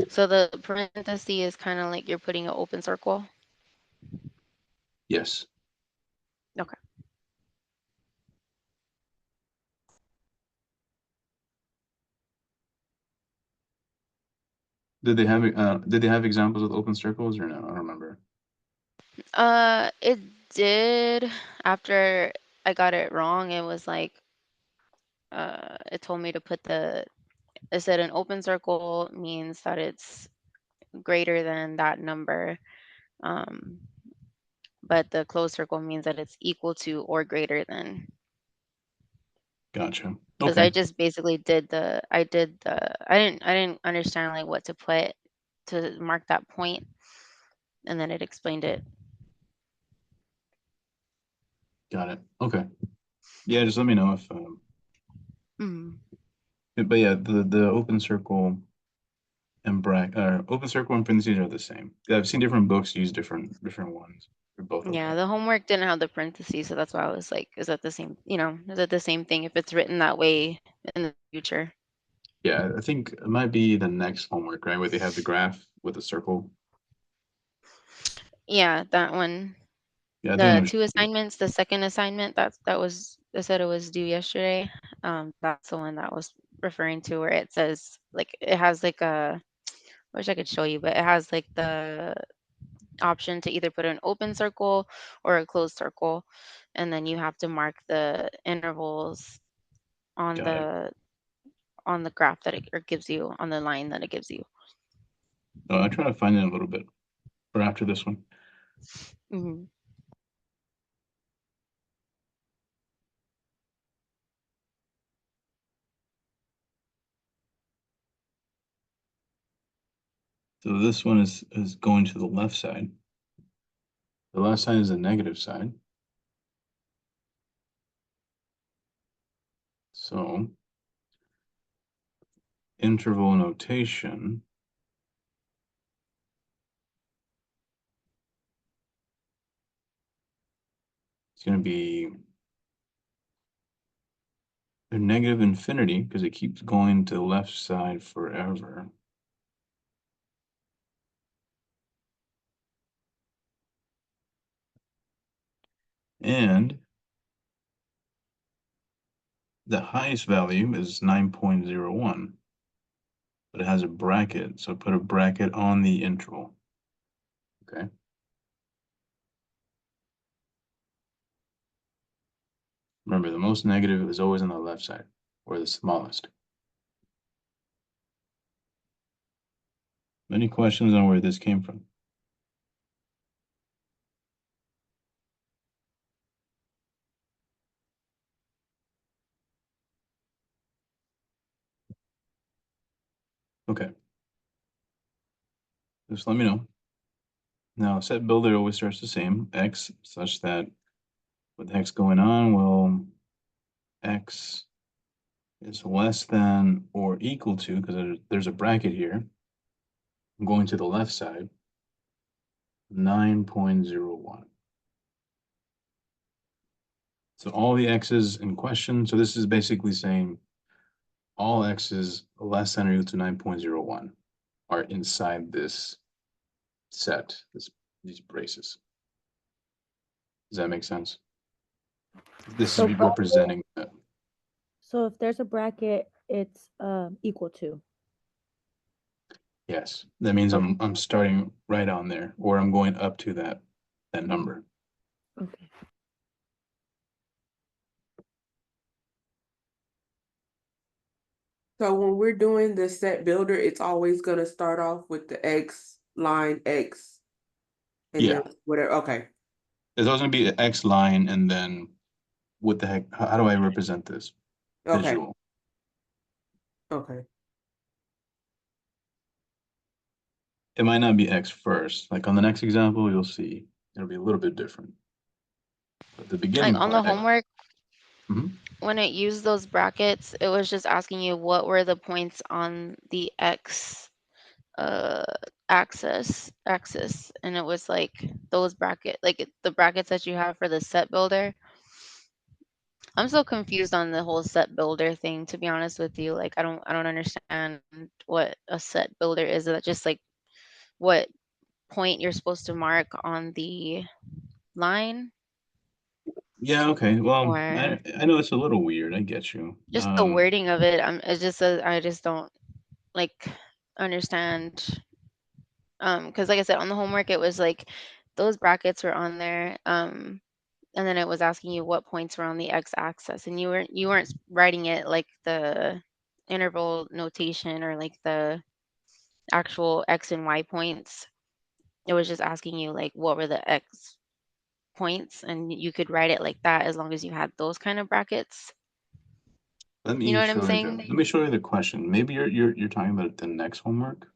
So the parenthesis is kind of like you're putting an open circle. Yes. Okay. Did they have examples with open circles or no? I don't remember. It did. After I got it wrong, it was like, it told me to put it said an open circle means that it's greater than that number. Um, but the closed circle means that it's equal to or greater than. Gotcha. Because Okay. I just basically I didn't understand like what to put to mark that point, and then it explained it. Got it. Okay. Yeah, just let me know if Mm. but yeah, the open circle and open circle and parentheses are the same. Yeah, I've seen different books use different ones for both of Yeah, them. the homework didn't have the parentheses, so that's why I was like, is that the same, is it the same thing if it's written that way in the future? Yeah, I think it might be the next homework, right? Where they have the graph with a circle. Yeah, that one. Yeah, I think The I'm two assignments, the second assignment, they said it was due yesterday. That's the one that was referring to where it says like it has like I wish I could show you, but it has like the option to either put an open circle or a closed circle, and then you have to mark the intervals on got it. the graph that it gives you, on the line that it gives you. Oh, I'll try to find it in a little bit or after this one. Mhm. So this one is going to the left side. The left side is the negative side. So interval notation is going to be a negative infinity because it keeps going to the left side forever. And the highest value is 9.01, but it has a bracket. So put a bracket on the interval. Okay. Remember, the most negative is always on the left side, or the smallest. Any questions on where this came from? Okay. Just let me know. Now, set builder always starts the same, x, such that with x going on, well, x is less than or equal to, because there's a bracket here. I'm going to the left side, 9.01. So all the x's in question, so this is basically saying all x's less than or equal to 9.01 are inside this set, these braces. Does that make sense? This So is representing that. So if there's a bracket, it's equal to. Yes, that means I'm starting right on there, or I'm going up to that number. Okay. So when we're doing the set builder, it's always gonna start off with the X line X. And Yeah, then whatever, okay. there's always gonna be an X line, and then what the heck? How do I represent this Okay, visual? okay. It might not be X first. Like on the next example, you'll see it'll be a little bit different. But the Like beginning on the point, homework, Mhm. when it used those brackets, it was just asking you what were the points on the x uh axis, and it was like those the brackets that you have for the set builder. I'm so confused on the whole set builder thing, to be honest with you. Like I don't understand what a set builder is. Is that just like what point you're supposed to mark on the line, Yeah, okay. Well, or I know it's a little weird. I get you. just the wording of it? It's just I just don't like understand. Because like I said, on the homework it was like those brackets were on there. And then it was asking you what points were on the x-axis, and you weren't writing it like the interval notation or like the actual x and y points. It was just asking you like what were the x points, and you could write it like that as long as you had those kind of brackets. Let You know me what I'm show you. saying? Let me show you the question. Maybe you're talking about the next homework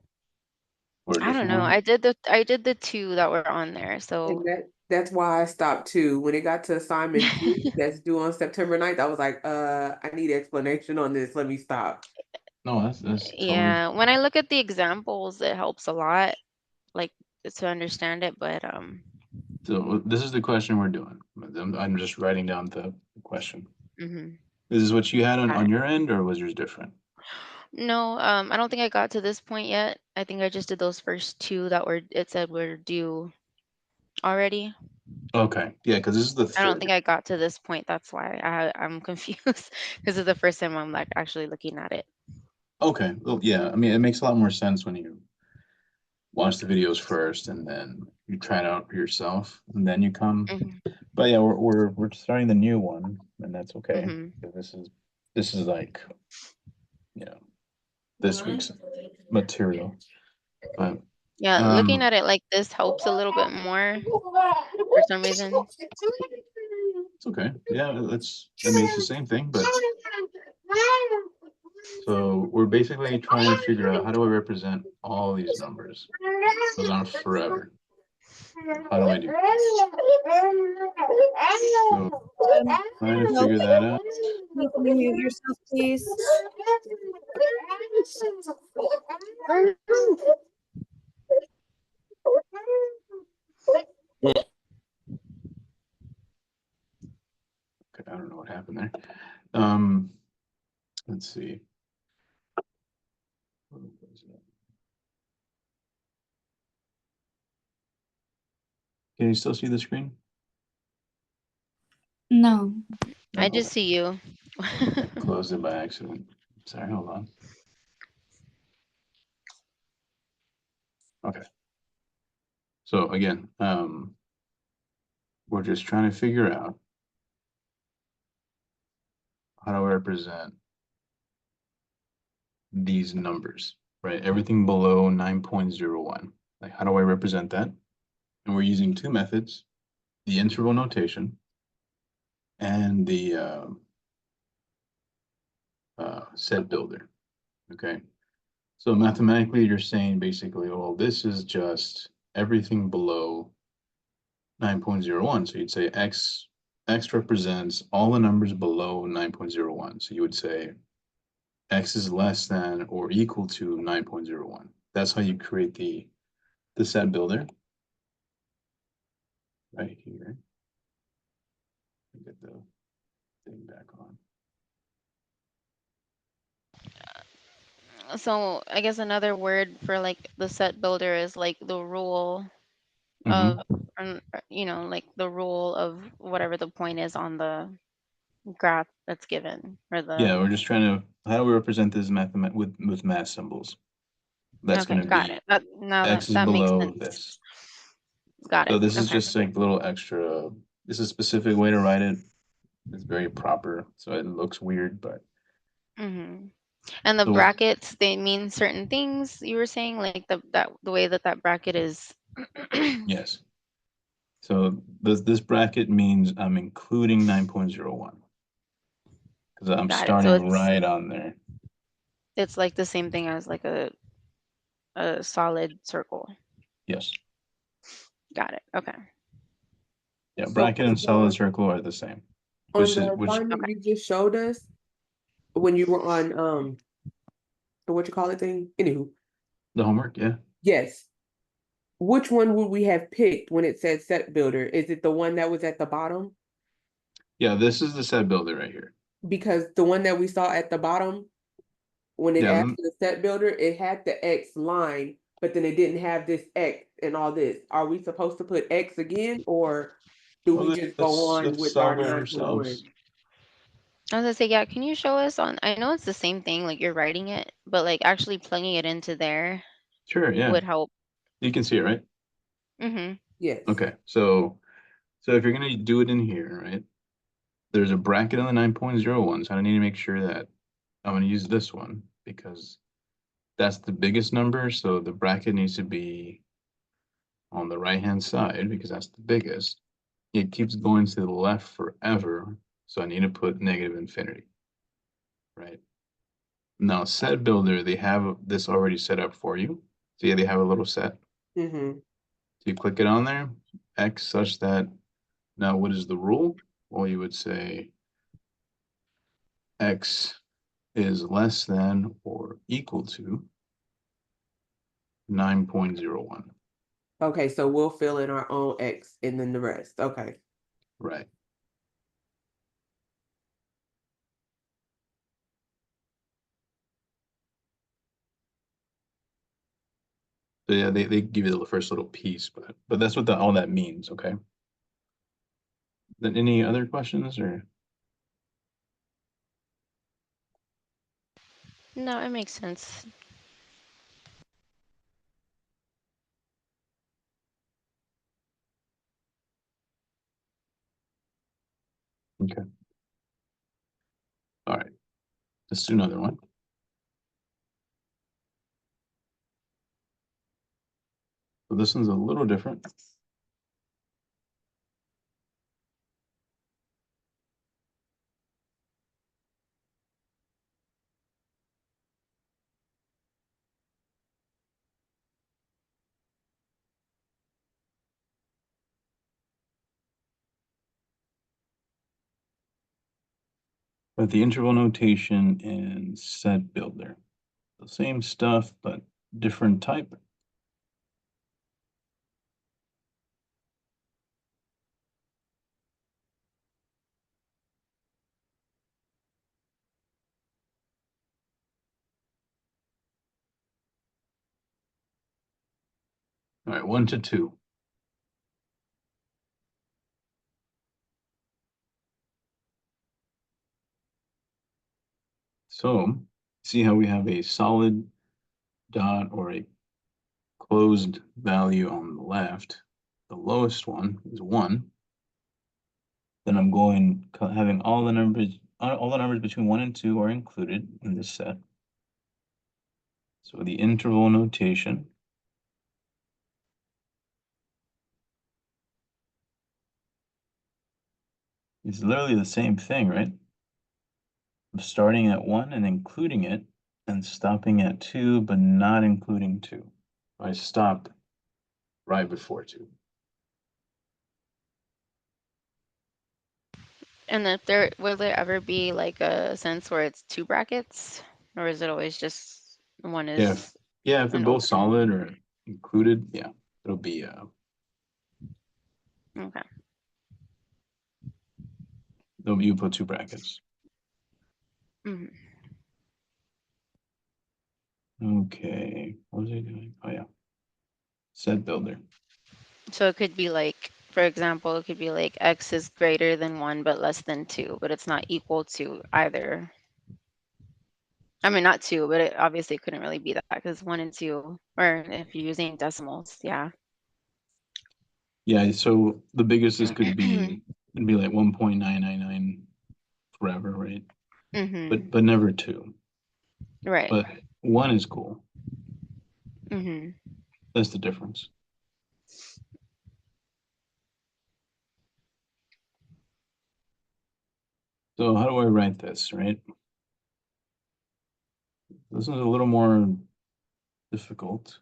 or a I don't different know. homework. I did the two that were on there. And So that's why I stopped too. When it got to assignment 3 that's due on September 9th, I was like, I need explanation on this. Let me stop. No, that's totally yeah, when I look at the examples, it helps a lot, like to understand it. But so. This is the question we're doing. I'm just writing down the question. mhm, This is what you had got on it. your end, or was yours different? No, I don't think I got to this point yet. I think I just did those first two that it said were due already. Okay, yeah, because this is the I don't third. think I got to this point. That's why I'm confused because it's the first time I'm like actually looking at it. Okay, well, yeah. I mean, it makes a lot more sense when you watch the videos first and then you try it out for yourself and then you come. Hmm. But yeah, we're starting the new one, and that's okay. Hmm. 'Cause this is like, you know, this week's material. But Yeah, looking at it like this helps a little bit more for some reason. it's okay. Yeah, I mean, it's the same thing, but so we're basically trying to figure out how do I represent all these numbers? Goes on forever. How do I do? So trying to Nope. figure that out. You can mute yourself, please. Okay, I don't know what happened there. Um, let's see. Can you still see the screen? No. I No, just see you. I closed it by accident. Sorry, hold on. Okay. So again, we're just trying to figure out how to represent these numbers, right? Everything below 9.01. Like, how do I represent that? And we're using two methods, the interval notation and the set builder, okay? So mathematically, you're saying basically, well, this is just everything below 9.01. So you'd say x represents all the numbers below 9.01. So you would say x is less than or equal to 9.01. That's how you create the set builder right here. Get the thing back on. So I guess another word for like the set builder is like the rule Mhm. of, like the rule of whatever the point is on the graph that's given, or the. Yeah, we're just trying to, how do we represent this with math symbols? That's Okay, going to got be it. Now x is that makes below sense. this. Got So it. this is Okay. just like a little extra. This is a specific way to write it. It's very proper, so it looks weird, but Hmm. And the so brackets, they mean certain things. You were saying like the way that bracket is. yes. So this bracket means I'm including 9.01 because I'm Got it. So starting right on there. it's like the same thing as like a solid circle. Yes. Got it. Okay. Yeah, So bracket and solid circle are the same. on Which is the which assignment you just showed us, when you were on the what you call it thing? Anywho, the homework, yeah. yes. Which one would we have picked when it said set builder? Is it the one that was at the bottom? Yeah, this is the set builder right here. Because the one that we saw at the bottom, when it Yeah, asked for the set builder, it had the X line, but then it didn't have this X and all this. Are we supposed to put X again, or do we just go on let's with our solve it 9.1? ourselves. I was gonna say, yeah, can you show us on, I know it's the same thing, like you're writing it, but like actually plugging it into there Sure, yeah. would help. You can see it, right? Mm-hmm. Yes. Okay, so if you're gonna do it in here, right? There's a bracket on the 9.01, so I need to make sure that I'm gonna use this one because that's the biggest number, so the bracket needs to be on the right-hand side because that's the biggest. It keeps going to the left forever, so I need to put negative infinity, right? Now, set builder, they have this already set up for you. So yeah, they have a little set. Mm-hmm. So you click it on there, X such that, now what is the rule? Well, you would say X is less than or equal to 9.01, Okay, so we'll fill in our own X and then the rest. Okay. right? So yeah, they give you the first little piece, but that's what all that means, okay? Then any other questions or? No, it makes sense. Okay. All right. Let's do another one. So this one's a little different. But the interval notation and set builder, the same stuff, but different type. All right, 1 to 2. So see how we have a solid dot or a closed value on the left. The lowest one is 1. Then I'm going having all the numbers between 1 and 2 are included in this set. So the interval notation is literally the same thing, right? I'm starting at 1 and including it, and stopping at 2, but not including 2. I stop right before 2. And if will there ever be like a sense where it's two brackets, or is it always just one Yeah, is if they're an both open? solid or included, yeah, it'll be Okay. you put 2 brackets. Hmm. Okay, what was I doing? Oh yeah, set builder. So it could be like, for example, it could be like x is greater than 1 but less than 2, but it's not equal to either. I mean, not 2, but it obviously couldn't really be that because 1 and 2, or if you're using decimals, yeah. Yeah, so the biggest this could be, it'd be like 1.999 forever, right? Mm-hmm. But never 2. Right. But 1 is cool. Mm-hmm. That's the difference. So how do I write this, right? This is a little more difficult.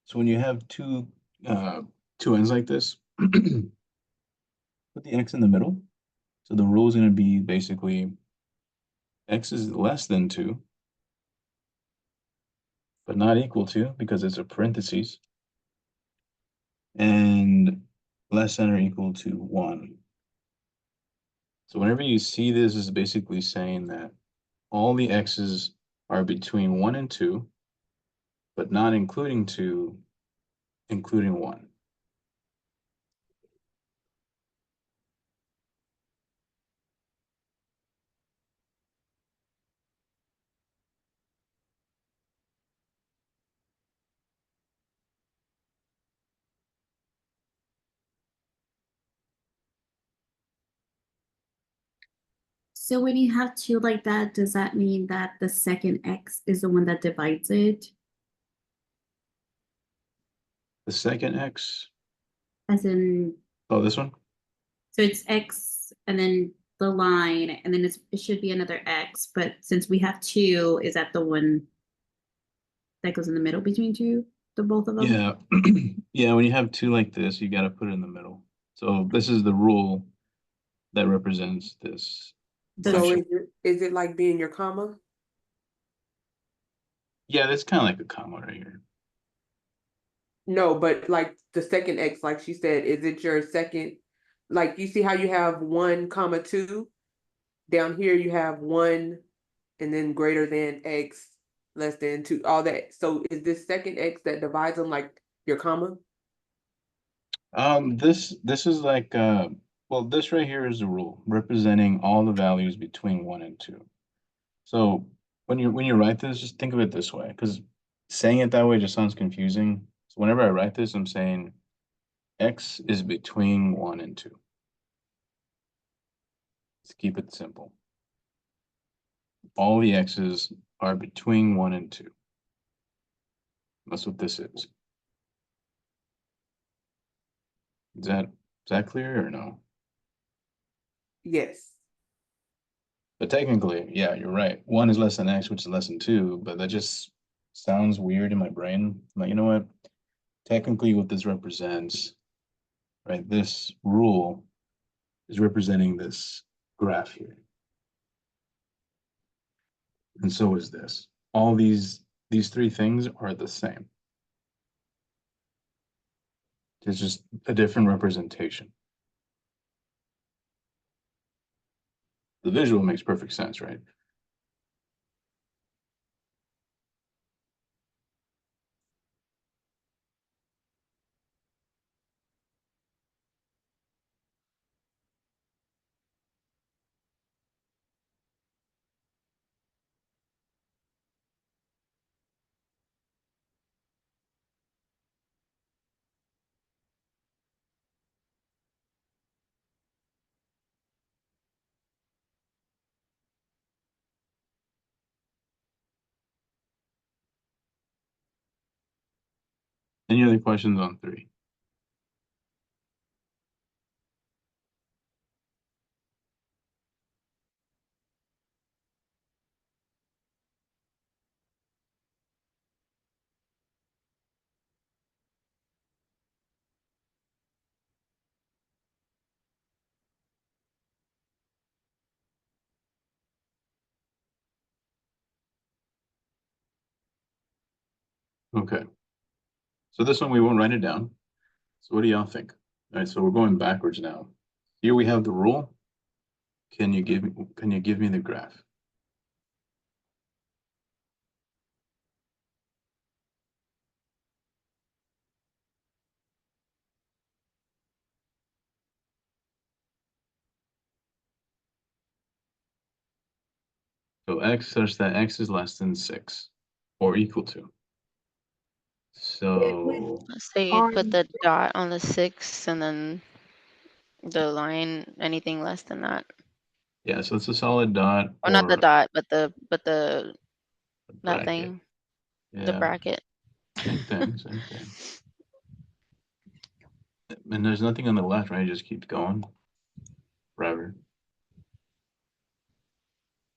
So when you have two two ends like this. Put the x in the middle. So the rule is going to be basically x is less than 2, but not equal to, because it's a parentheses, and less than or equal to 1. So whenever you see this, is basically saying that all the x's are between 1 and 2, but not including 2, including 1. So when you have two like that, does that mean that the second x is the one that divides it? The second x, As in, oh, this one? so it's x and then the line, and then it should be another x. But since we have two, is that the one that goes in the middle between two, the both of them? Yeah. Yeah, when you have two like this, you got to put it in the middle. So this is the rule that represents this. So function. is it like being your comma? Yeah, that's kind of like a comma right here. No, but like the second x, like she said, is it your second? Like you see how you have 1, comma 2? Down here you have 1 and then greater than x less than 2, all that. So is this second x that divides them like your comma? This is like well, this right here is the rule representing all the values between 1 and 2. So when you write this, just think of it this way, because saying it that way just sounds confusing. So whenever I write this, I'm saying x is between 1 and 2. Let's keep it simple. All the x's are between 1 and 2. That's what this is. Is that clear or no? Yes. But technically, yeah, you're right. 1 is less than x, which is less than 2, but that just sounds weird in my brain. I'm like, you know what? Technically, what this represents, right? This rule is representing this graph here. And so is this. All these three things are the same. It's just a different representation. The visual makes perfect sense, right? Any other questions on 3? Okay. So this one, we won't write it down. So what do y'all think? All right, so we're going backwards now. Here we have the rule. Can you give me the graph? So x such that x is less than 6 or equal to. So So you put the dot on the 6 and then the line, anything less than that. yeah, so it's a solid dot Or not the or dot, but the a that bracket. thing, the Yeah, bracket. same thing, same thing. And there's nothing on the left, right? It just keeps going forever.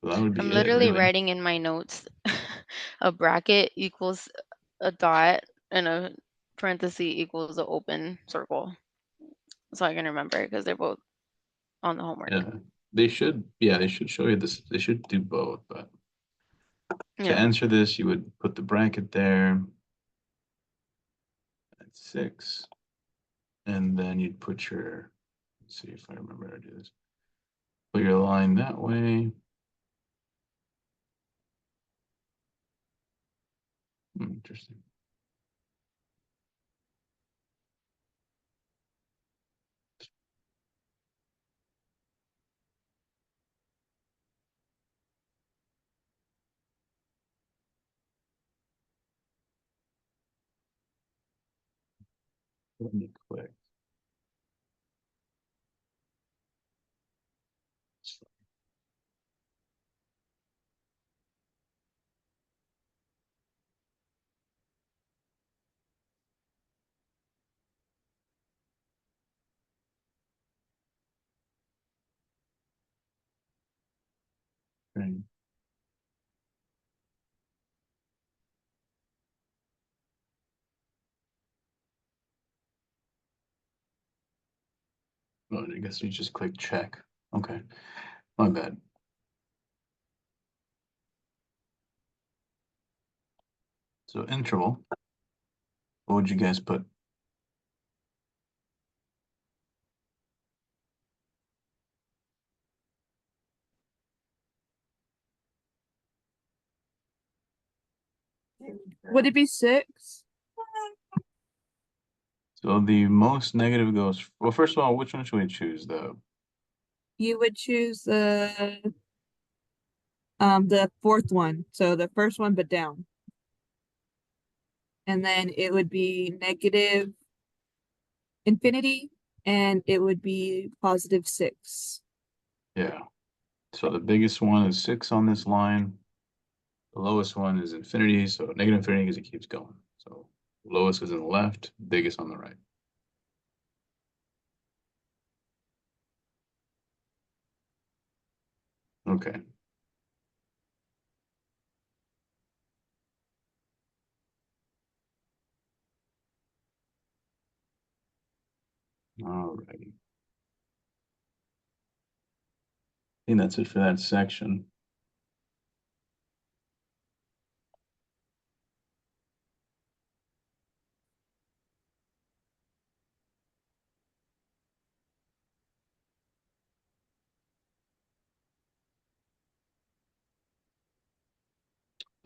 So that would be I'm it, literally really. writing in my notes a bracket equals a dot and a parenthesis equals the open circle. So I can remember because they're both on the homework. Yeah, they should show you this. They should do both, but to Yeah. answer this, you would put the bracket there at 6, and then you'd put your, let's see if I remember how to do this. Put your line that way. Interesting. Let me click. Okay. Oh, I guess you just click check. Okay, my bad. So interval, what would you guys put? Would it be 6? So the most negative goes, well, first of all, which one should we choose? You would choose the fourth one. So the first one, but down. And then it would be negative infinity, and it would be positive 6. Yeah. So the biggest one is 6 on this line. The lowest one is infinity, so negative infinity because it keeps going. So lowest is on the left, biggest on the right. Okay. All righty. I think that's it for that section.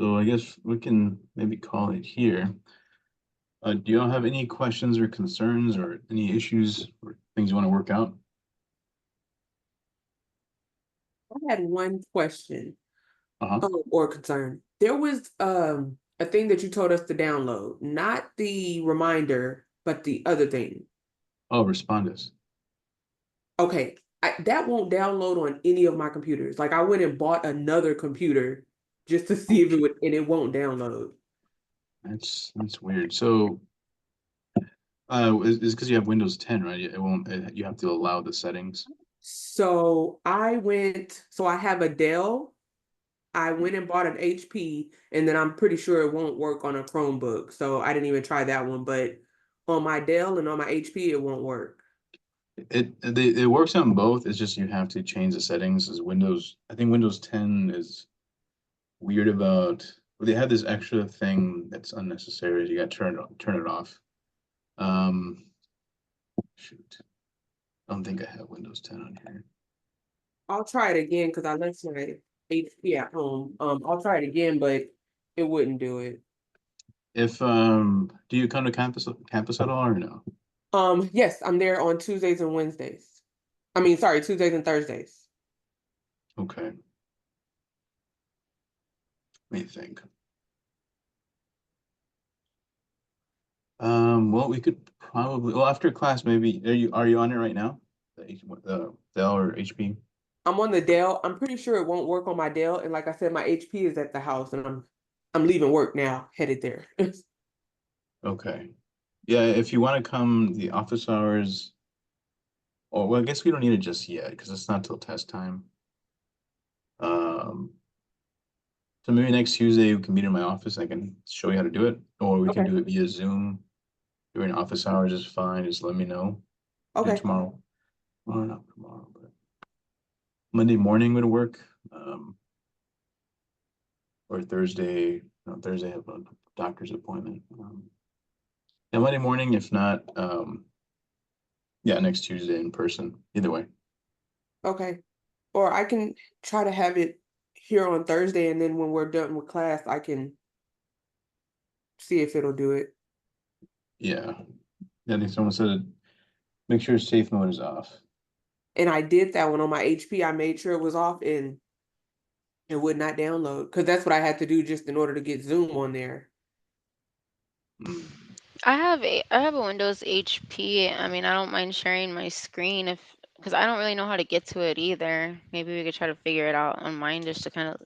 So I guess we can maybe call it here. Do y'all have any questions or concerns or any issues or things you want to work out? I had one question Uh-huh. or concern. There was a thing that you told us to download, not the reminder, but the other thing. Oh, Respondus. Okay, that won't download on any of my computers. Like I went and bought another computer just to see if it would, and it won't download. That's weird. So it's because you have Windows 10, right? It won't, you have to allow the settings. So I have a Dell. I went and bought an HP, and then I'm pretty sure it won't work on a Chromebook. So I didn't even try that one, but on my Dell and on my HP, it won't work. It works on both. It's just you have to change the settings. As Windows, I think Windows 10 is weird about. Well, they have this extra thing that's unnecessary. You got to turn it off. Shoot, I don't think I have Windows 10 on here. I'll try it again because I left my HP at home. I'll try it again, but it wouldn't do it. If do you come to campus at all or no? Yes, I'm there on Tuesdays and Wednesdays. I mean, sorry, Tuesdays and Thursdays. Okay. Let me think. Well, we could probably, well, after class, maybe, are you on it right now? The Dell or HP? I'm on the Dell. I'm pretty sure it won't work on my Dell, and like I said, my HP is at the house, and I'm leaving work now, headed there. Okay. Yeah, if you want to come the office hours, or well, I guess we don't need it just yet because it's not till test time. Um, so maybe next Tuesday we can meet in my office. I can show you how to do it, or we can Okay. do it via Zoom. during office hours is fine. Just let me know. Do Okay. tomorrow. Well, not tomorrow, but Monday morning would work. Or Thursday. No, Thursday I have a doctor's appointment. Yeah, Monday morning, if not, yeah, next Tuesday in person. Either way. Okay. Or I can try to have it here on Thursday, and then when we're done with class, I can see if it'll do it. Yeah. Yeah, I think someone said make sure safe mode is off. And I did that one on my HP. I made sure it was off and it would not download, because that's what I had to do just in order to get Zoom on there. Mm. I have a Windows HP. I mean, I don't mind sharing my screen because I don't really know how to get to it either. Maybe we could try to figure it out on mine just to kind of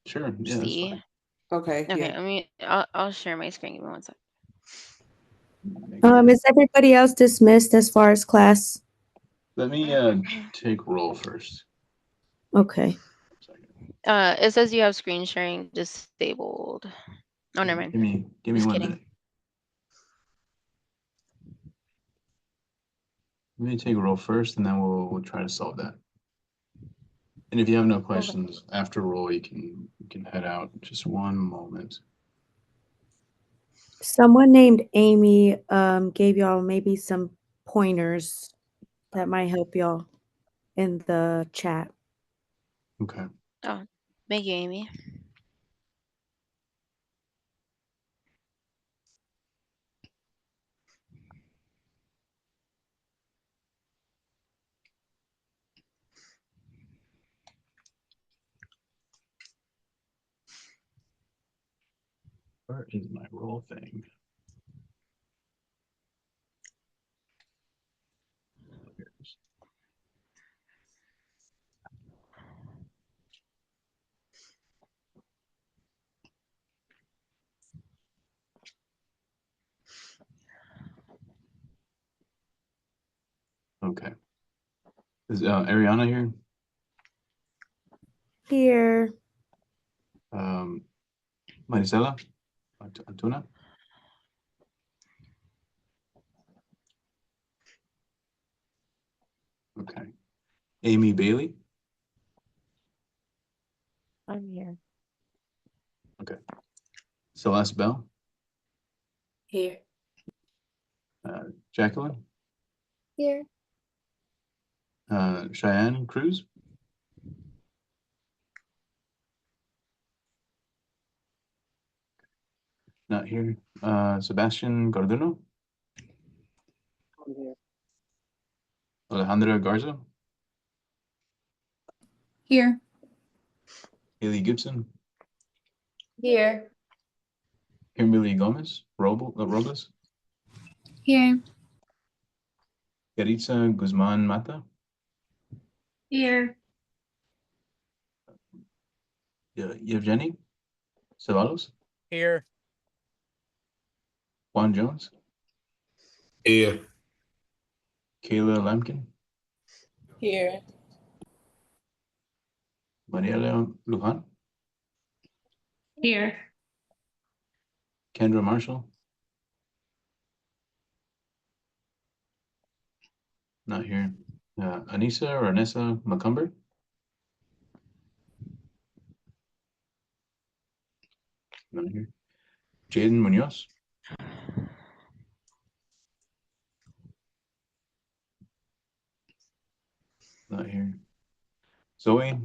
Sure. Yeah, that's see. fine. Okay, Okay, yeah. I'll share my screen. Give me one sec. Is everybody else dismissed as far as class? Let me take roll first. Okay. It says you have screen sharing disabled. Oh, never mind. Give me Just 1 kidding. minute. Let me take a roll first, and then we'll try to solve that. And if you have no questions after roll, you can head out. Just one moment. Someone named Amy gave y'all maybe some pointers that might help y'all in the chat. Okay. Oh, thank you, Amy. Where is my roll thing? Here it is. Okay. Is Ariana here? Here. Marisela? Antuna? Okay. Amy Bailey? I'm here. Okay. Celeste Bell? Here. Jacqueline? Here. Cheyenne Cruz? Not here. Sebastian Garduno? I'm here. Alejandra Garza? Here. Haley Gibson? Here. Kimberly Gomez? Robles? Here. Yaritza Guzman Mata? Here. Yevgeny Ceballos? Here. Juan Jones? Here. Kayla Lamkin? Here. Mariela Lujan? Here. Kendra Marshall? Not here. Anissa or Anessa McCumber? Not here. Jaden Munoz? Not here. Zoe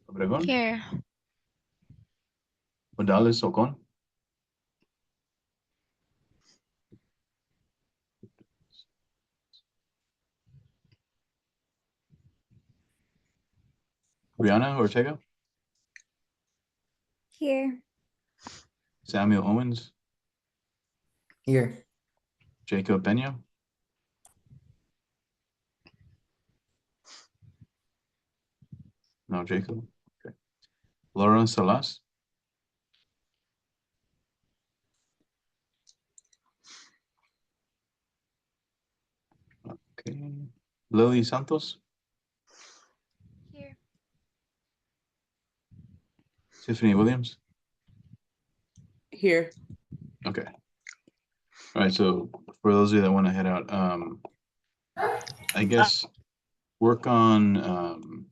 Obregon? Here. Odales Ocon? Brianna Ortega? Here. Samuel Owens? Here. Jacob Pena? No, Jacob. Okay. Laura Salas? Okay. Lily Santos? Here. Tiffany Williams? Here. Okay. All right, so for those of you that want to head out, I guess work on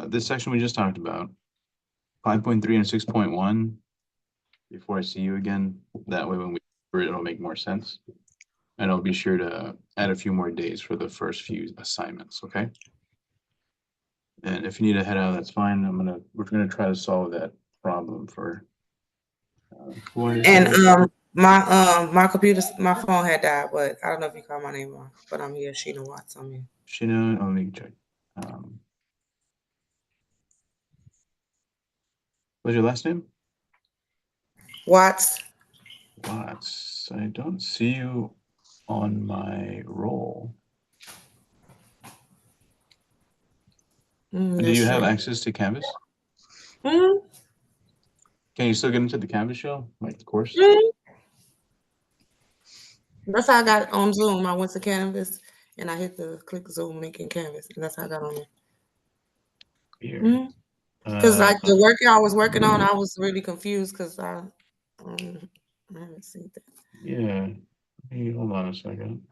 this section we just talked about, 5.3 and 6.1. Before I see you again, that way when it'll make more sense. And I'll be sure to add a few more days for the first few assignments, okay? And if you need to head out, that's fine. We're gonna try to solve that problem for. And my computer, my phone had died, but I don't know if you called my name wrong. But I'm here. Sheena Watts. I'm here. Sheena, let me check. What's your last name? Watts. Watts. I don't see you on my roll. Do you have access to Canvas? Can you still get into the Canvas show, like the course? That's how I got on Zoom. I went to Canvas and I hit the click Zoom link in Canvas, and that's how I got on there. Weird. Because like the work I was working on, I was really confused because I haven't seen that. Yeah. Hey, hold on a second.